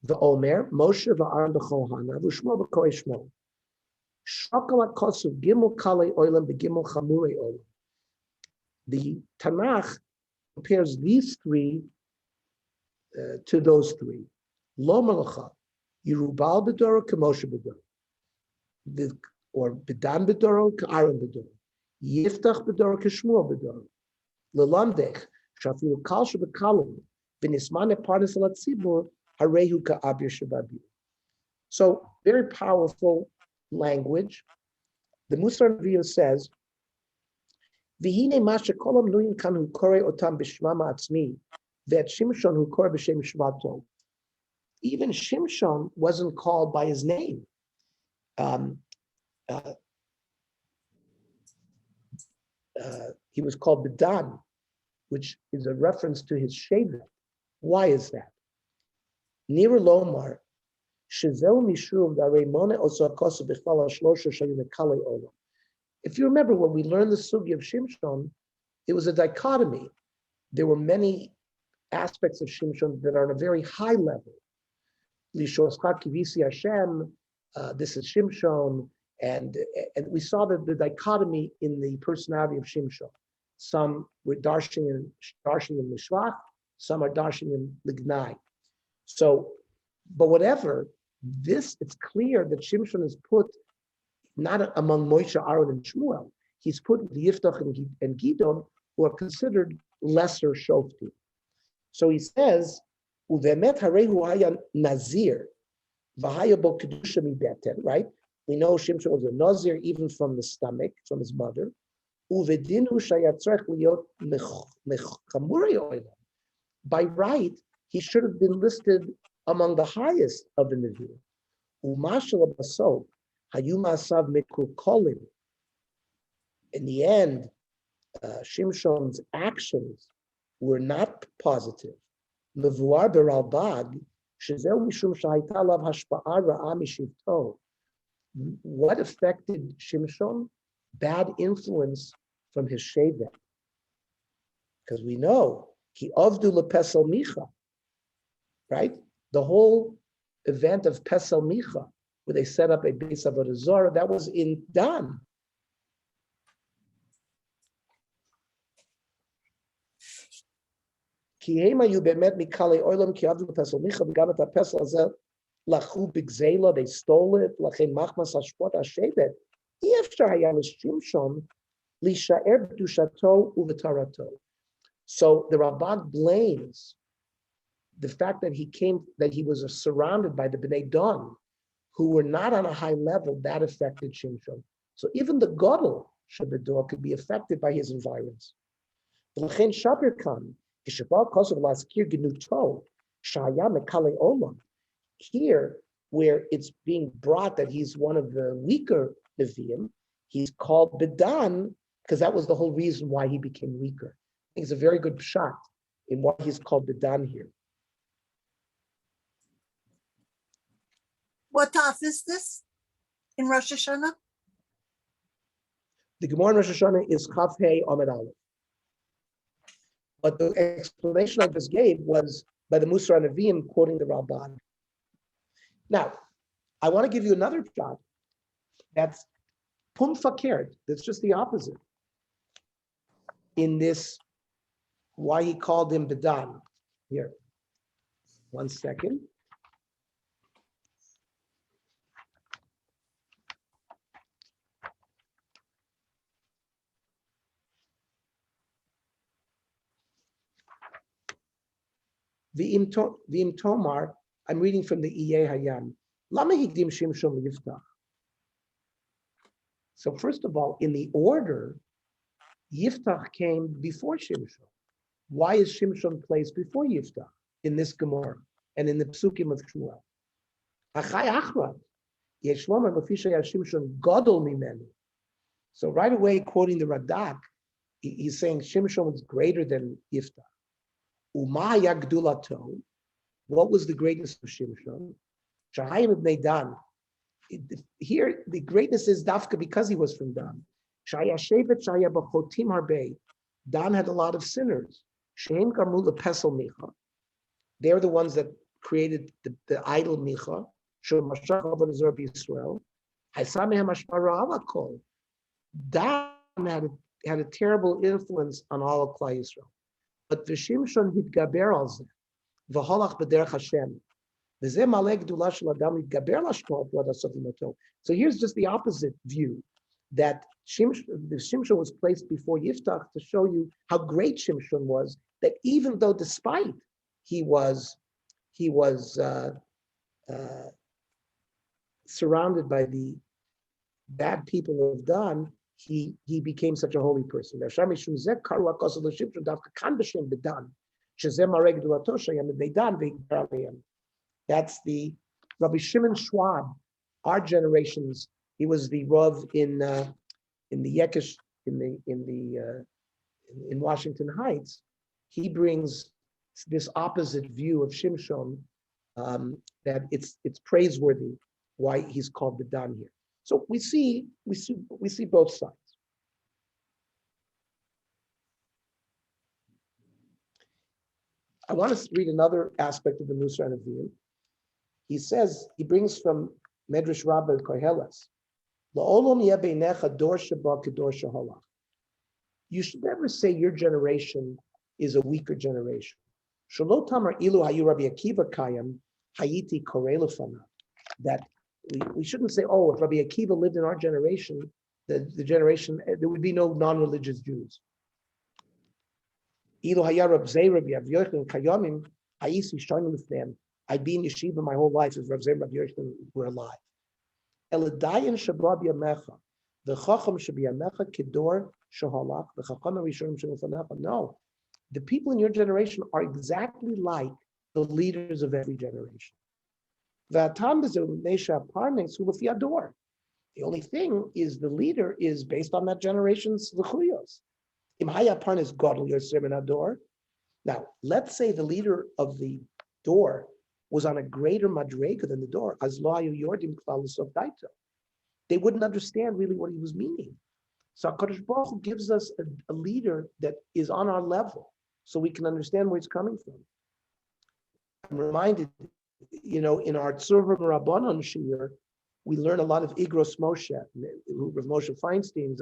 The Omer, Moshe v'Aaron b'Chohana, v'Shmuel b'Koy Shmuel. Shakalat kosuv gimel kalei oilam b'gimel chamurei oilam. The Tanakh compares these three to those three. Lo malacha, Yerubal b'Doro k'Moshe b'Doro. Or Bidan b'Doro k'Aaron b'Doro. Yiftach b'Doro k'Shmuel b'Doro. Lelamdech, shafilu kal shebekalim, v'nismane pardes al tzibur, harehu ka'abir shebabir. So very powerful language. The Musar Navi says, "V'hine masha kolam nuyin kan hu korei otam b'shmama atzmi, ve'et Shimshon hu korei b'shem shvato." Even Shimshon wasn't called by his name. He was called Bidan, which is a reference to his Shevet. Why is that? Nira Lomar, Shazel Mishuv Dareimone Osakosa Bichala Shlosha Shayimekale Olam. If you remember when we learned the sugi of Shimshon, it was a dichotomy. There were many aspects of Shimshon that are on a very high level. Lishoschak Kivisi Hashem, this is Shimshon, and we saw the dichotomy in the personality of Shimshon. Some were darshing in Mishvach, some are darshing in Lignai. So, but whatever, it's clear that Shimshon is put not among Moshe, Aaron, and Shmuel. He's put with Yiftach and Gidon, who are considered lesser shoftim. So he says, "Uvemet harehu haya nazir, v'haya bo kedusha mibeten." Right? We know Shimshon was a nazir even from the stomach, from his mother. Uvedinu shayatzrech liot mechamurei oilam. By right, he should have been listed among the highest of the Nevi'im. Umashal basov hayumasav mekukolim. In the end, Shimshon's actions were not positive. Mevuar beralbag shezel mishum shahayta lav hashpa'a ra'a mishivto. What affected Shimshon? Bad influence from his shevet. Because we know he avdu lepesel micha, right? The whole event of Pesel Micha, where they set up a base avodah zarah, that was in Dan. Ki hema yu bemet mikale oilam ki avdu lepesel micha v'gam et hapesel hazeh lachu b'gzeila, they stole it, lachem machmas hashpot hashevet. Yefshar haya l'shimshon lisha'er b'dushato u'v'tarato. So the Ramban blames the fact that he was surrounded by the Bnei Dan, who were not on a high level, that affected Shimshon. So even the Gadol Shabbat could be affected by his environs. Here, where it's being brought that he's one of the weaker Nevi'im, he's called Bidan, because that was the whole reason why he became weaker. I think it's a very good shot in why he's called Bidan here. What taf is this in Rosh Hashanah? The Gemara in Rosh Hashanah is Chaf Hei Amud Aleph. But the explanation I just gave was by the Musar Nevi'im quoting the Ramban. Now, I want to give you another shot that's Pum Fakert, that's just the opposite. In this, why he called him Bidan. Here, 1 second. V'im Tomar, I'm reading from the Iyeh Hayam. Lama higdim Shimshon Yiftach. So first of all, in the order, Yiftach came before Shimshon. Why is Shimshon placed before Yiftach in this Gemara and in the Psukim of Shmuel? Achai Achra. Yeshlomer Lefisha Shimshon Gadol Mimenu. So right away, quoting the Radak, he's saying Shimshon was greater than Yiftach. Uma Yagdulato. What was the greatness of Shimshon? Shahayim ibn Dan. Here, the greatness is Dafka because he was from Dan. Shaya Shevet Shaya Bachotim Harbe. Dan had a lot of sinners. Shem Karmula Pesel Micha. They're the ones that created the idol Micha. Shom Mashach Abazar Yisrael. Haisamehem Ashmara Alakol. Dan had a terrible influence on all of Klal Yisrael. But V'Shimshon Hitgaber al Zeh. V'Holach B'derech Hashem. So here's just the opposite view, that Shimshon was placed before Yiftach to show you how great Shimshon was, that even though despite he was surrounded by the bad people of Dan, he became such a holy person. That's the Rabbi Shimon Schwab, our generations. He was the Rav in the Yekish in Washington Heights. He brings this opposite view of Shimshon, that it's praiseworthy why he's called the Dan here. So we see both sides. I want to read another aspect of the Musar Nevi'im. He says, he brings from Medrash Rabbah Koheles, La'olam yeh beinecha dor sheba kedor sheholach. You should never say your generation is a weaker generation. Shelo tamar ilu hayu Rabbi Akiva kayam hayiti korei lefanav. That we shouldn't say, oh, if Rabbi Akiva lived in our generation, the generation, there would be no non-religious Jews. Ilu haya Rab Zei Rabbi Yochanan kayamim hayisi shayim lefneim. I'd be in yeshiva my whole life as Rav Zei Rabbi Yochanan were alive. Eladayin shabab yamecha, the chacham should be yamecha kedor shehalach, the chacham rishonim shenofanecha. No, the people in your generation are exactly like the leaders of every generation. V'atam b'zeu neisha parnes hu lefi ador. The only thing is the leader is based on that generation's zechuyos. Im haya parnes gadol yosem in ador. Now, let's say the leader of the door was on a greater madrega than the door, as lo hayu yordim klal l'sof daito. They wouldn't understand really what he was meaning. So HaKadosh Baruch Hu gives us a leader that is on our level, so we can understand where it's coming from. I'm reminded, in our Tzurva Rabbanon Shir, we learn a lot of Igros Moshe, Rav Moshe Feinstein,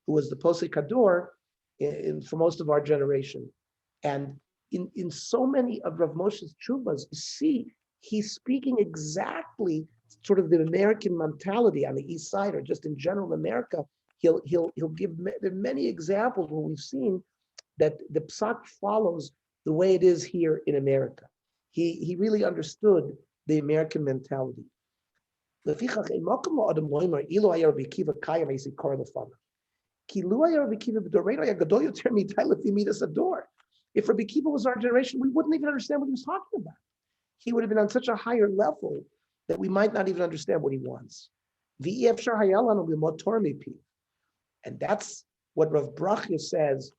who was the Posek Hador for most of our generation. And in so many of Rav Moshe's tshuvas, you see, he's speaking exactly sort of the American mentality on the East Side, or just in general America. He'll give many examples where we've seen that the psak follows the way it is here in America. He really understood the American mentality. If Rabbi Kiva was our generation, we wouldn't even understand what he was talking about. He would have been on such a higher level that we might not even understand what he wants. And that's what Rav Brachya says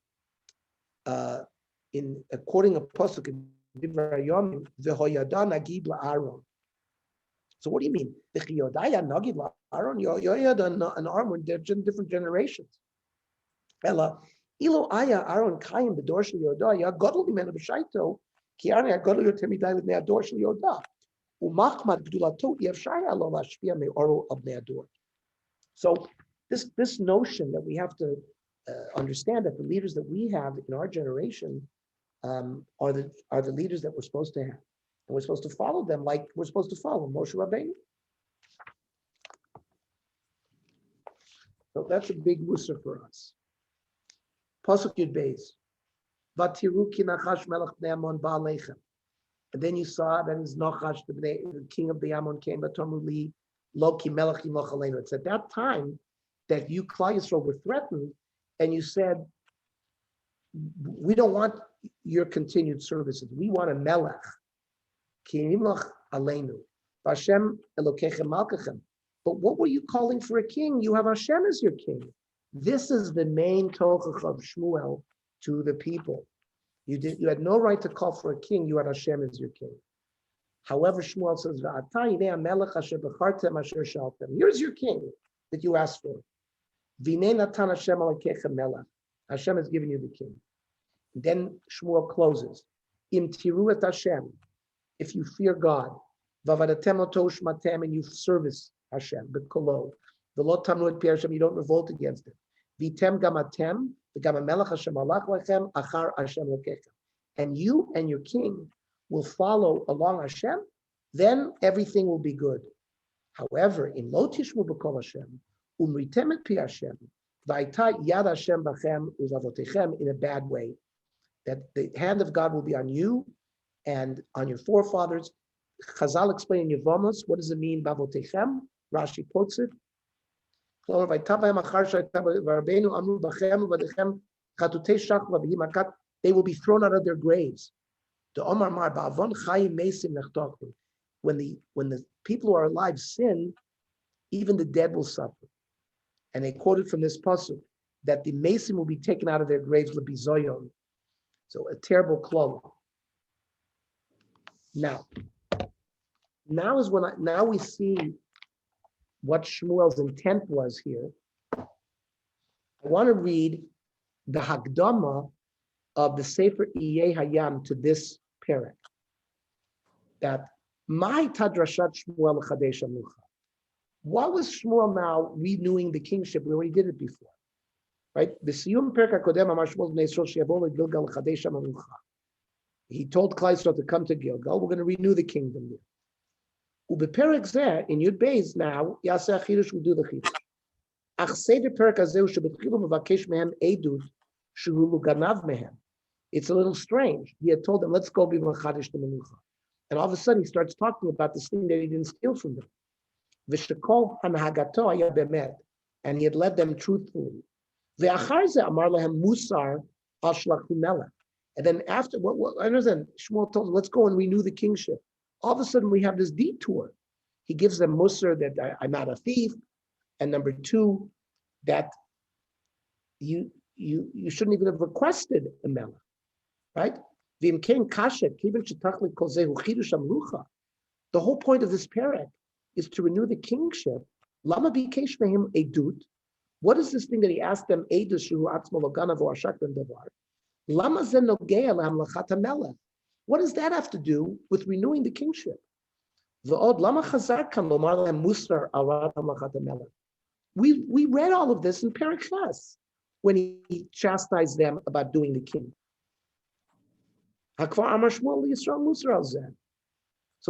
in quoting a pasuk in Divrei Hayomim, V'hoyada nagid la'aron. So what do you mean? The Chiyodaya nagid la'aron, Yoyada and Aaron, they're different generations. Ella, Ilo aya Aaron kayim b'dor shel Yoda, ya gadol mimenu b'shaito, ki Aaron ya gadol yoter midai l'bnei ador shel Yoda. Umachmat gdulato yevshai alo lashpia me'oro of bnei ador. So this notion that we have to understand that the leaders that we have in our generation are the leaders that we're supposed to have, and we're supposed to follow them like we're supposed to follow Moshe Rabbeinu. So that's a big mussar for us. Pasuk Yud Beis, Vatiru ki Nachash melech bnei Ammon ba'alechem. And then you saw that as Nachash, the king of the Ammon, came, Vatomu li lo ki melech imoch aleinu. It's at that time that you, Klal Yisrael, were threatened, and you said, we don't want your continued services. We want a melech, ki imloch aleinu. Hashem Elokechem Malkachem. But what were you calling for a king? You have Hashem as your king. This is the main tochach of Shmuel to the people. You had no right to call for a king. You had Hashem as your king. However, Shmuel says, here's your king that you asked for. Hashem has given you the king. Then Shmuel closes. If you fear God, and you service Hashem, you don't revolt against it. And you and your king will follow along Hashem, then everything will be good. However, in lo tishmu b'kol Hashem, umritem et pi Hashem, v'ayta yad Hashem b'chem u'zavotechem, in a bad way, that the hand of God will be on you and on your forefathers. Chazal explain in Yevamos, what does it mean, b'avotechem? Rashi quotes it. They will be thrown out of their graves. When the people who are alive sin, even the dead will suffer. And they quoted from this pasuk that the mason will be taken out of their graves, lebizoyon. So a terrible klal. Now we see what Shmuel's intent was here. I want to read the Hakdama of the Sefer Iyeh Hayam to this parak. That my tadrashat Shmuel Chadesh Amucha. What was Shmuel now renewing the kingship? We already did it before, right? The Siyum Perka Kodem Amar Shmuel Bnei Yisrael Sheyavo Gilgal Chadesh Amucha. He told Klal Yisrael to come to Gilgal. We're going to renew the kingdom there. Ubeperek Zeh in Yud Beis now Yaseh Chidush will do the Chidush. Ach Seder Perek Azeu Shebetchilu Mevakesh Mehem Edut Shehulu Ganav Mehem. It's a little strange. He had told them, let's go be Machadish the Menucha. And all of a sudden he starts talking about this thing that he didn't steal from them. V'shekol hanhagato haya bemet. And he had led them truthfully. Ve'achar ze amar lehem musar al shlachu melech. And then after, I understand, Shmuel told them, let's go and renew the kingship. All of a sudden we have this detour. He gives them musar that I'm not a thief. And number two, that you shouldn't even have requested a melech. Right? The whole point of this parak is to renew the kingship. What is this thing that he asked them? What does that have to do with renewing the kingship? We read all of this in Parak Chas when he chastised them about doing the king. So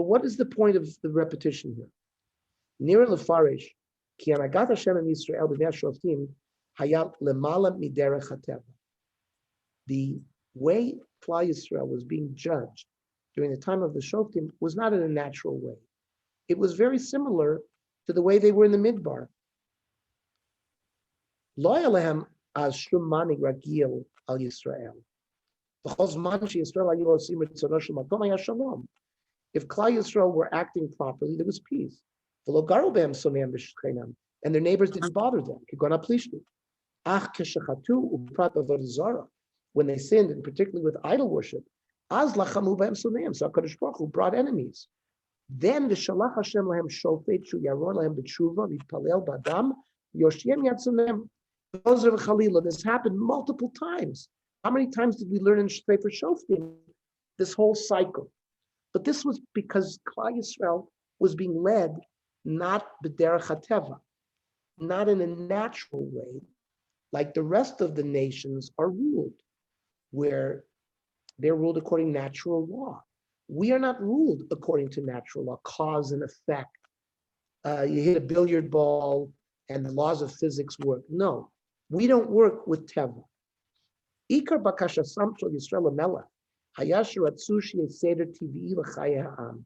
what is the point of the repetition here? Nira lefarish ki anagat Hashem in Yisrael b'nei shoftim hayat lemala miderech hateva. The way Klal Yisrael was being judged during the time of the shoftim was not in a natural way. It was very similar to the way they were in the midbar. Lo yalehem az shum manig ragil al Yisrael. If Klal Yisrael were acting properly, there was peace. And their neighbors didn't bother them. When they sinned, and particularly with idol worship, so HaKadosh Baruch Hu brought enemies. Then the Shalach Hashem lahem shofet shu yaron lahem b'tshuva v'yitpalel b'adam yoshiem yatzunem. This happened multiple times. How many times did we learn in Sefer Shoftim this whole cycle? But this was because Klal Yisrael was being led not b'derech hateva, not in a natural way, like the rest of the nations are ruled, where they're ruled according to natural law. We are not ruled according to natural law, cause and effect. You hit a billiard ball and the laws of physics work. No, we don't work with teva. Ikar bakasha samcho Yisrael melech hayasher atzushi seder tvi l'chaye ha'am.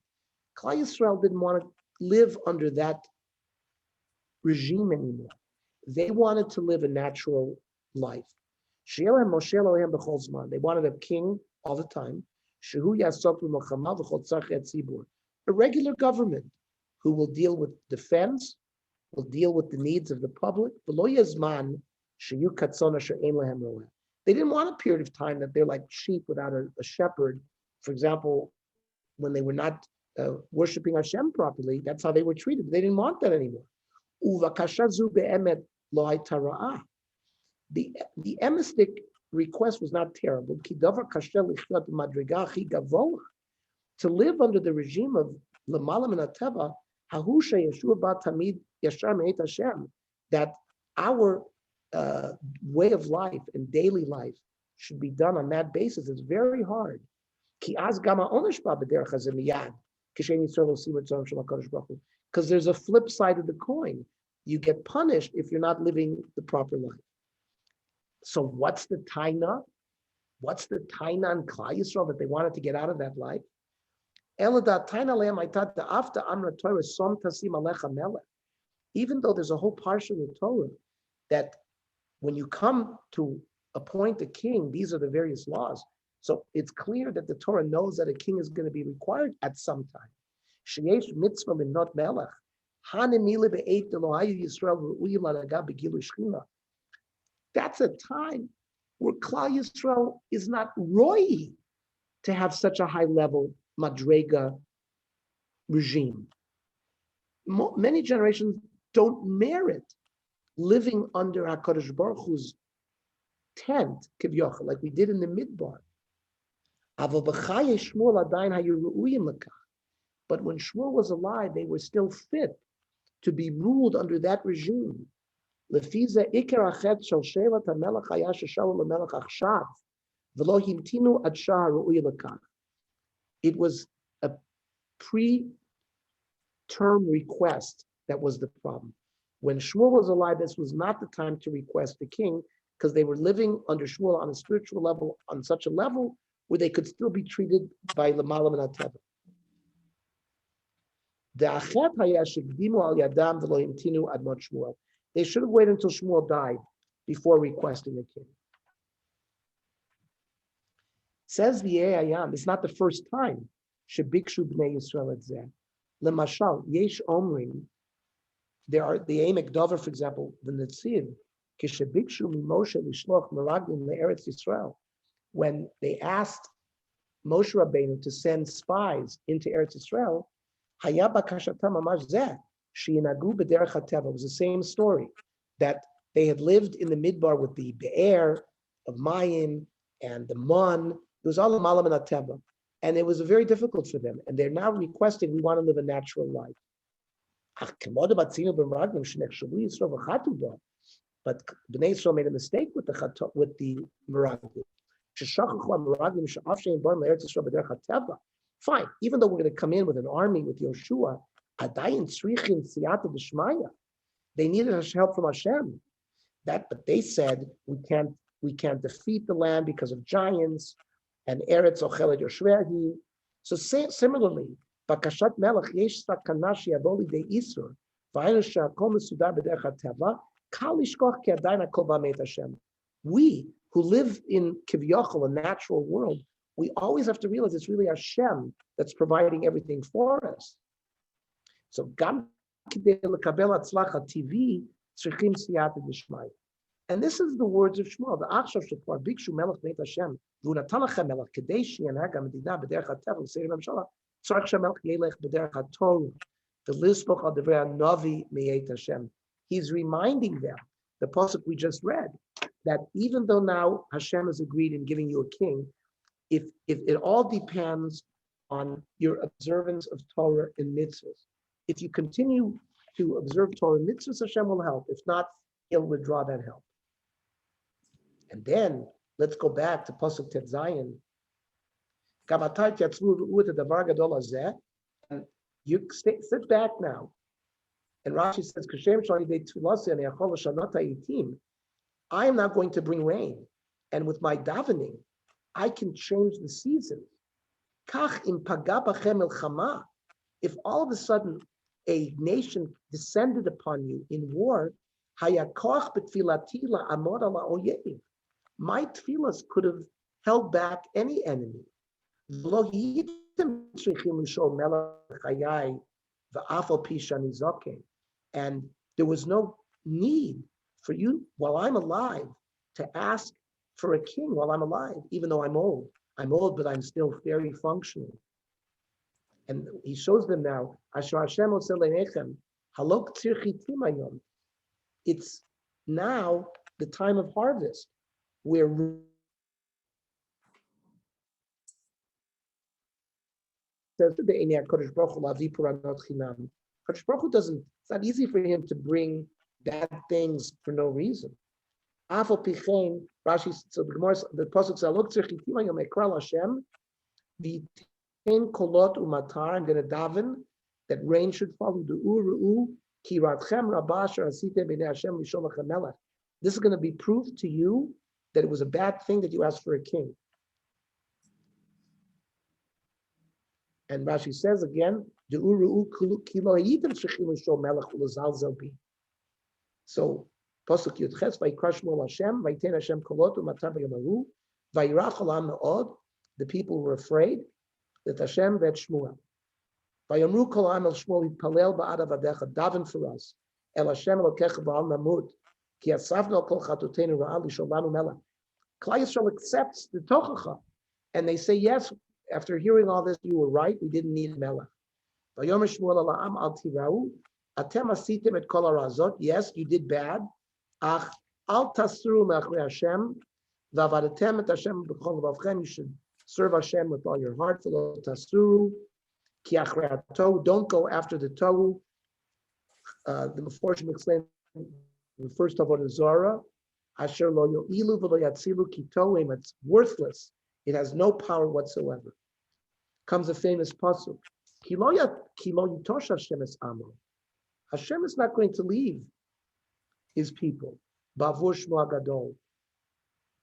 Klal Yisrael didn't want to live under that regime anymore. They wanted to live a natural life. They wanted a king all the time. A regular government. who will deal with defense, will deal with the needs of the public. They didn't want a period of time that they're like sheep without a shepherd. For example, when they were not worshiping Hashem properly, that's how they were treated. They didn't want that anymore. The emistic request was not terrible. To live under the regime of L'malam and Ateva, that our way of life and daily life should be done on that basis is very hard. Because there's a flip side of the coin. You get punished if you're not living the proper life. So what's the taina? What's the taina on Klal Yisrael that they wanted to get out of that life? Even though there's a whole portion of the Torah that when you come to appoint a king, these are the various laws. So it's clear that the Torah knows that a king is going to be required at some time. Sheyesh mitzvah limnot melech. That's a time where Klal Yisrael is not roy to have such a high level madrega regime. Many generations don't merit living under HaKadosh Baruch Hu's tent, kivyochel, like we did in the Midbar. But when Shmuel was alive, they were still fit to be ruled under that regime. It was a pre-term request that was the problem. When Shmuel was alive, this was not the time to request the king, because they were living under Shmuel on a spiritual level, on such a level where they could still be treated by L'malam and Ateva. They should have waited until Shmuel died before requesting a king. Says the Ayam, it's not the first time. Shebikshu bnei Yisrael et zeh. Lemashal, yesh omrim. There are the Emek Dover, for example, the Netziv, kishebikshu mimoshe lishloch meraglim le'eretz Yisrael. When they asked Moshe Rabbeinu to send spies into Eretz Yisrael, haya bakashatam mamash zeh. It was the same story, that they had lived in the Midbar with the Be'er of Mayim and the Mon. It was all Malam and Ateva. And it was very difficult for them. And they're now requesting, we want to live a natural life. But Bnei Yisrael made a mistake with the Meraglim. Fine, even though we're going to come in with an army with Yoshua, they needed help from Hashem. But they said we can't defeat the land because of giants and Eretz Ochelet Yoshvehi. So similarly, Bakashat Melech Yesh Sakanashi Aboli De Isur Va'inu Shakol Mesudar B'derech HaTeva Kal Lishkoch Ki Adayin Hakol Ba'Meit Hashem. We who live in Kivyochel, a natural world, we always have to realize it's really Hashem that's providing everything for us. So Gam Kidei Lekabel Hatzlacha TV Tzrichim Siyata D'Shmai. And this is the words of Shmuel. The Achshav Shekvar Bikshu Melech Beit Hashem V'Unatan Lachem Melech Kedei She'yanhag HaMedina B'derech HaTeva L'Seir HaMemshala Tzarech Shemelech Yelech B'derech HaTorah V'Lispoch Al Devrei Navi Me'et Hashem. He's reminding them, the pasuk we just read, that even though now Hashem has agreed in giving you a king, if it all depends on your observance of Torah and mitzvahs. If you continue to observe Torah and mitzvahs, Hashem will help. If not, He'll withdraw that help. And then let's go back to pasuk Tet Zayin. You sit back now. And Rashi says, I am not going to bring rain. And with my davening, I can change the season. If all of a sudden a nation descended upon you in war, my tefillas could have held back any enemy. v'afal pi shani zoken. And there was no need for you, while I'm alive, to ask for a king while I'm alive, even though I'm old. I'm old, but I'm still very functional. And he shows them now, Asher Hashem oseh leinechem, halok tzir chitim hayom. It's now the time of harvest, where Kodesh Baruch Hu doesn't, it's not easy for him to bring bad things for no reason. Afal pichein, Rashi, so the Gemara, the Pasuk says, "Look, tzir chitim hayom ekral Hashem, v'yitein kolot umatar." I'm going to daven that rain should fall. Du'u ki ratchem rabah asher asitem b'nei Hashem lishom lachem melech. This is going to be proof to you that it was a bad thing that you asked for a king. And Rashi says again, "Du'u ki lo hayitem shechim lishom melech ulazalzel bi." So Pasuk Yud Ches, Vayikra Shmuel Hashem, Vayitein Hashem kolot umatar b'yamaru, Vayirach olam me'od. The people were afraid that Hashem vet Shmuel. Vayamru kol ha'am el Shmuel yitpalel ba'adav adecha, daven for us. El Hashem elokecha ba'al namut, ki asafnu kol chatoteinu ra'al lisholanu melech. Klal Yisrael accepts the tochacha, and they say, yes, after hearing all this, you were right, we didn't need melech. Vayomer Shmuel el ha'am al tirau, atem asitem et kol harazot, yes, you did bad. Ach al tasru me'achrei Hashem, v'avadetem et Hashem b'chol levavchem, you should serve Hashem with all your heart. V'lo tasru ki achrei hatohu, don't go after the tohu. The Meforshim explain the first of all, Zara, Asher lo yo'ilu v'lo yatzilu ki tohem, it's worthless. It has no power whatsoever. Comes a famous pasuk. Ki lo yitosh Hashem es amo. Hashem is not going to leave his people. Bavur Shmo Gadol.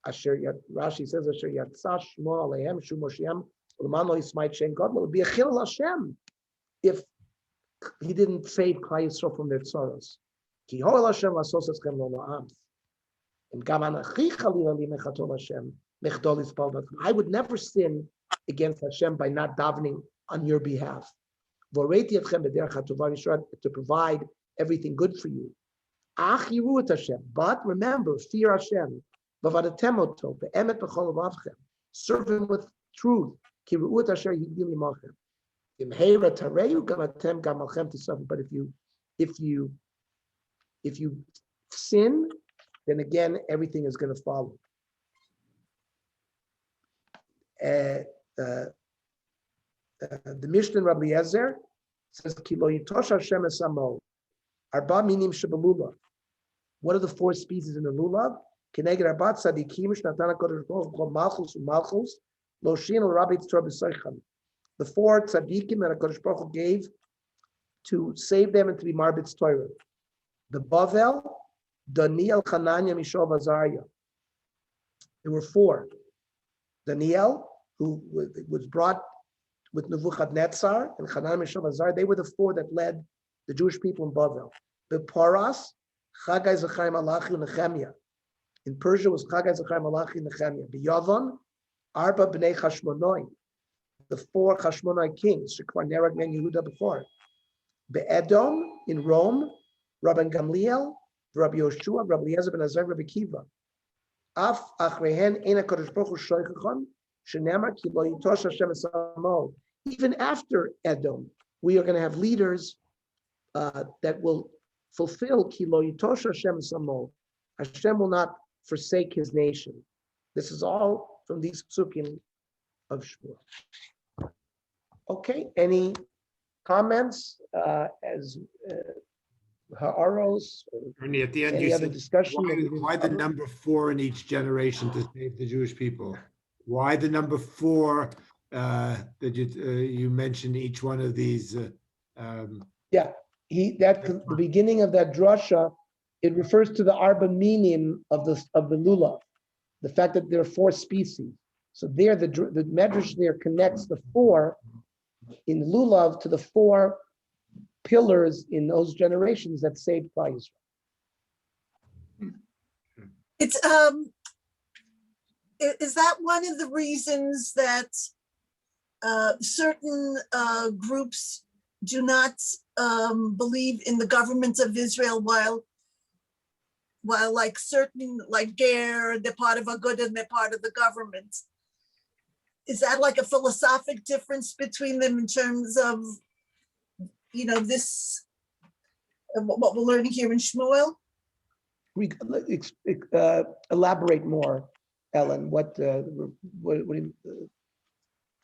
Rashi says, Asher yatzah Shmo alehem shu Moshiam u'leman lo yismait shein God. It would be a chilul Hashem if he didn't save Klal Yisrael from their sorrows. Ki ho'el Hashem lasos eschem lo la'am. And gam anachi chalila li mechatol Hashem mechdol yispal b'chem. I would never sin against Hashem by not davening on your behalf. Voreti etchem b'derech hatovah yisrael, to provide everything good for you. Ach yiru et Hashem, but remember, fear Hashem. V'vadatem oto be'emet b'chol levavchem, serve him with truth. Ki ru'u et Asher yigdil imachem. Im heira tareyu gam atem gam alchem tisavim. But if you sin, then again everything is going to follow. The Mishnah Rabbi Eliezer says, Ki lo yitosh Hashem es amo. Arba minim shebelulav. What are the four species in the lulav? Keneged arba tzadikim shnatan HaKadosh Baruch Hu malchus u'malchus lo shin l'rabbi tzor b'soichan. The four tzadikim that HaKadosh Baruch Hu gave to save them and to be marbitz Torah. The Bavel, Daniel, Hananiah, Mishael, Azariah. There were four. Daniel, who was brought with Nebuchadnezzar, and Hananiah, Mishael, Azariah, they were the four that led the Jewish people in Bavel. The Paras, Chagai, Zechariah, Malachi, and Nehemiah. In Persia was Chagai, Zechariah, Malachi, and Nehemiah. The Yavan, Arba B'nei Chashmonoi, the four Chashmonai kings, Shekvar Nerag Ben Yehuda before. Be'edom, in Rome, Rabban Gamliel, Rabbi Yoshua, Rabbi Eliezer ben Azar, Rabbi Kiva. Af achrehen ein HaKadosh Baruch Hu shoichachon, shenemar ki lo yitosh Hashem es amo. Even after Edom, we are going to have leaders that will fulfill ki lo yitosh Hashem es amo. Hashem will not forsake his nation. This is all from these psukim of Shmuel. Okay, any comments as ha'aros? Ernie, at the end, Any you other said, discussion? why the number 4 in each generation to save the Jewish people? Why the number 4 that you mentioned each one of these? Yeah, the beginning of that drasha, it refers to the arba minim of the lulav, the fact that there are 4 species. So there, the medrash there connects the 4 in lulav to the 4 pillars in those generations that saved Klal Yisrael. It's is that one of the reasons that certain groups do not believe in the government of Israel, while like certain, like Ger, they're part of a good and they're part of the government. Is that like a philosophic difference between them in terms of, this, what we're learning here in Shmuel? Elaborate more, Ellen.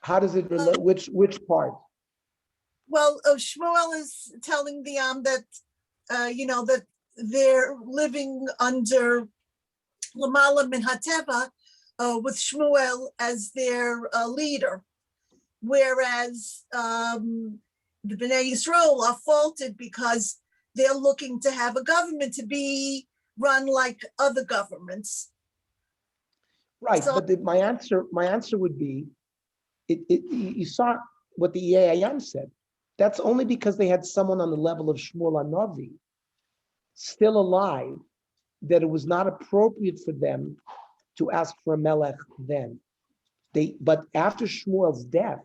How does it relate? Which part? Well, Shmuel is telling the that that they're living under Lamala min Hateva with Shmuel as their leader, whereas the Bnei Yisrael are faulted because they're looking to have a government to be run like other governments. Right, So- but my answer would be, you saw what the EAIM said. That's only because they had someone on the level of Shmuel HaNavi still alive, that it was not appropriate for them to ask for a melech then. But after Shmuel's death,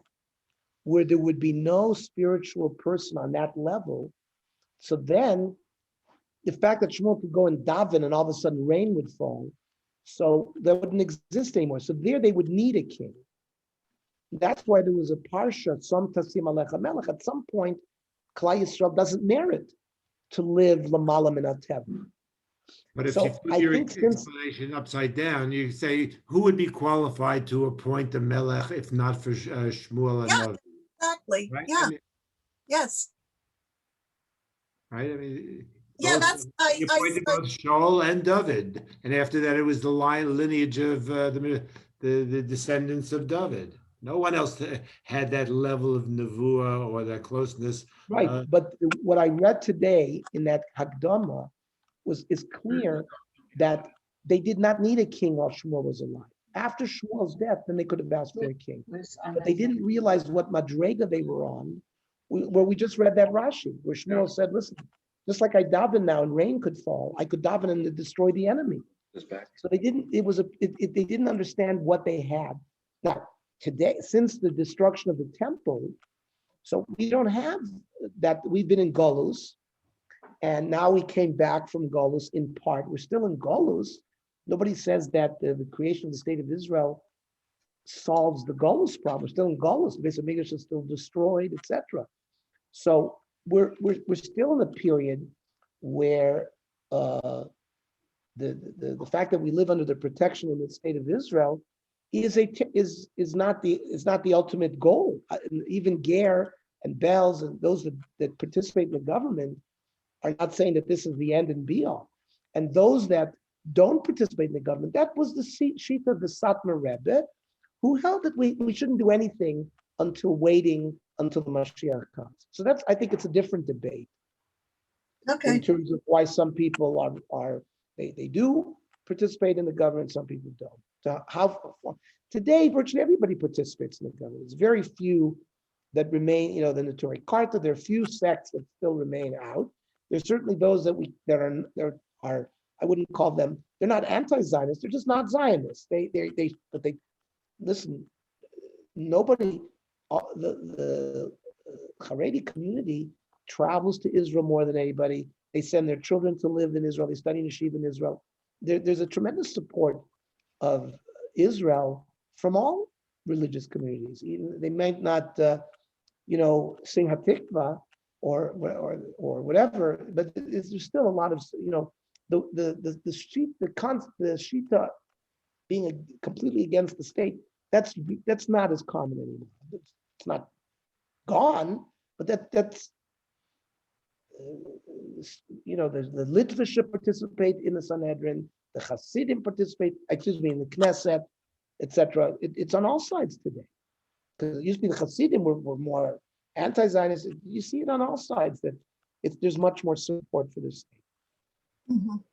where there would be no spiritual person on that level, so then the fact that Shmuel could go and daven and all of a sudden rain would fall, so that wouldn't exist anymore. So there they would need a king. That's why there was a parsha, Tzom Tasim Alecha Melech. At some point, Klal Yisrael doesn't merit to live Lamala Min Hateva. But if So you put I your think since- explanation upside down, you say, who would be qualified to appoint the melech if not for Shmuel and Yeah. Navi? Exactly. Right? Yeah. I mean, Yes. right? I mean, Yeah. both- you appointed both Shaul and David, and after that, it was the lineage of the descendants of David. No one else had that level of nevuah or that closeness. Right, but what I read today in that Hakdama is clear that they did not need a king while Shmuel was alive. After Shmuel's death, then they could have asked for a king. But they didn't realize what madrega they were on. Where we just read that Rashi, where Shmuel said, listen, just like I daven now and rain could fall, I could daven and destroy the enemy. So they didn't, they didn't understand what they had. Now, today, since the destruction of the temple, so we don't have that. We've been in Golus, and now we came back from Golus in part. We're still in Golus. Nobody says that the creation of the state of Israel solves the Golus problem. We're still in Golus. The Beis Hamikdash is still destroyed, etc. So we're still in a period where the fact that we live under the protection in the state of Israel is not the ultimate goal. Even Ger and Bells and those that participate in the government are not saying that this is the end and be all. And those that don't participate in the government, that was the sheet of the Satmar Rebbe, who held that we shouldn't do anything until waiting until the Mashiach comes. So I think it's a different debate Okay. in terms of why some people they do participate in the government, some people don't. So today, virtually everybody participates in the government. There's very few that remain, the Neturei Karta. There are few sects that still remain out. There's certainly those that are I wouldn't call them, they're not anti-Zionists, they're just not Zionists. They listen, nobody, the Haredi community travels to Israel more than anybody. They send their children to live in Israel. They study in yeshiva in Israel. There's a tremendous support of Israel from all religious communities. They might not, sing Hatikva or whatever, but there's still a lot of, the Shita being completely against the state. That's not as common anymore. It's not gone, but that's. The Litvisha participate in the Sanhedrin, the Hasidim participate, in the Knesset, etc. It's on all sides today. Because it used to be the Hasidim were more anti-Zionist. You see it on all sides that there's much more support for this state. Mhm.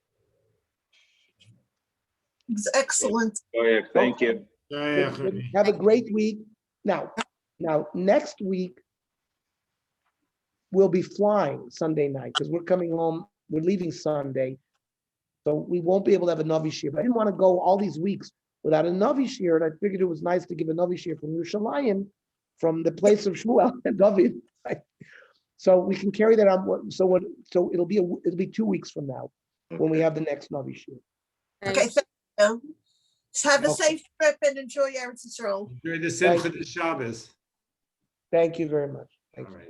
It's excellent. Oh, yeah, thank you. Have a great week. Now, next week, we'll be flying Sunday night because we're coming home. We're leaving Sunday. So we won't be able to have a Navi Shir. But I didn't want to go all these weeks without a Navi Shir, and I figured it was nice to give a Navi Shir from Yerushalayim, from the place of Shmuel and David. Right? So we can carry that on. So it'll be 2 weeks from now when we Okay. have the next Navi Shmuel. Okay, thank you. Have a Okay. safe trip and enjoy Eretz Yisrael. Enjoy the Simcha the Shabbos. Thank you very much. All Thank you. right.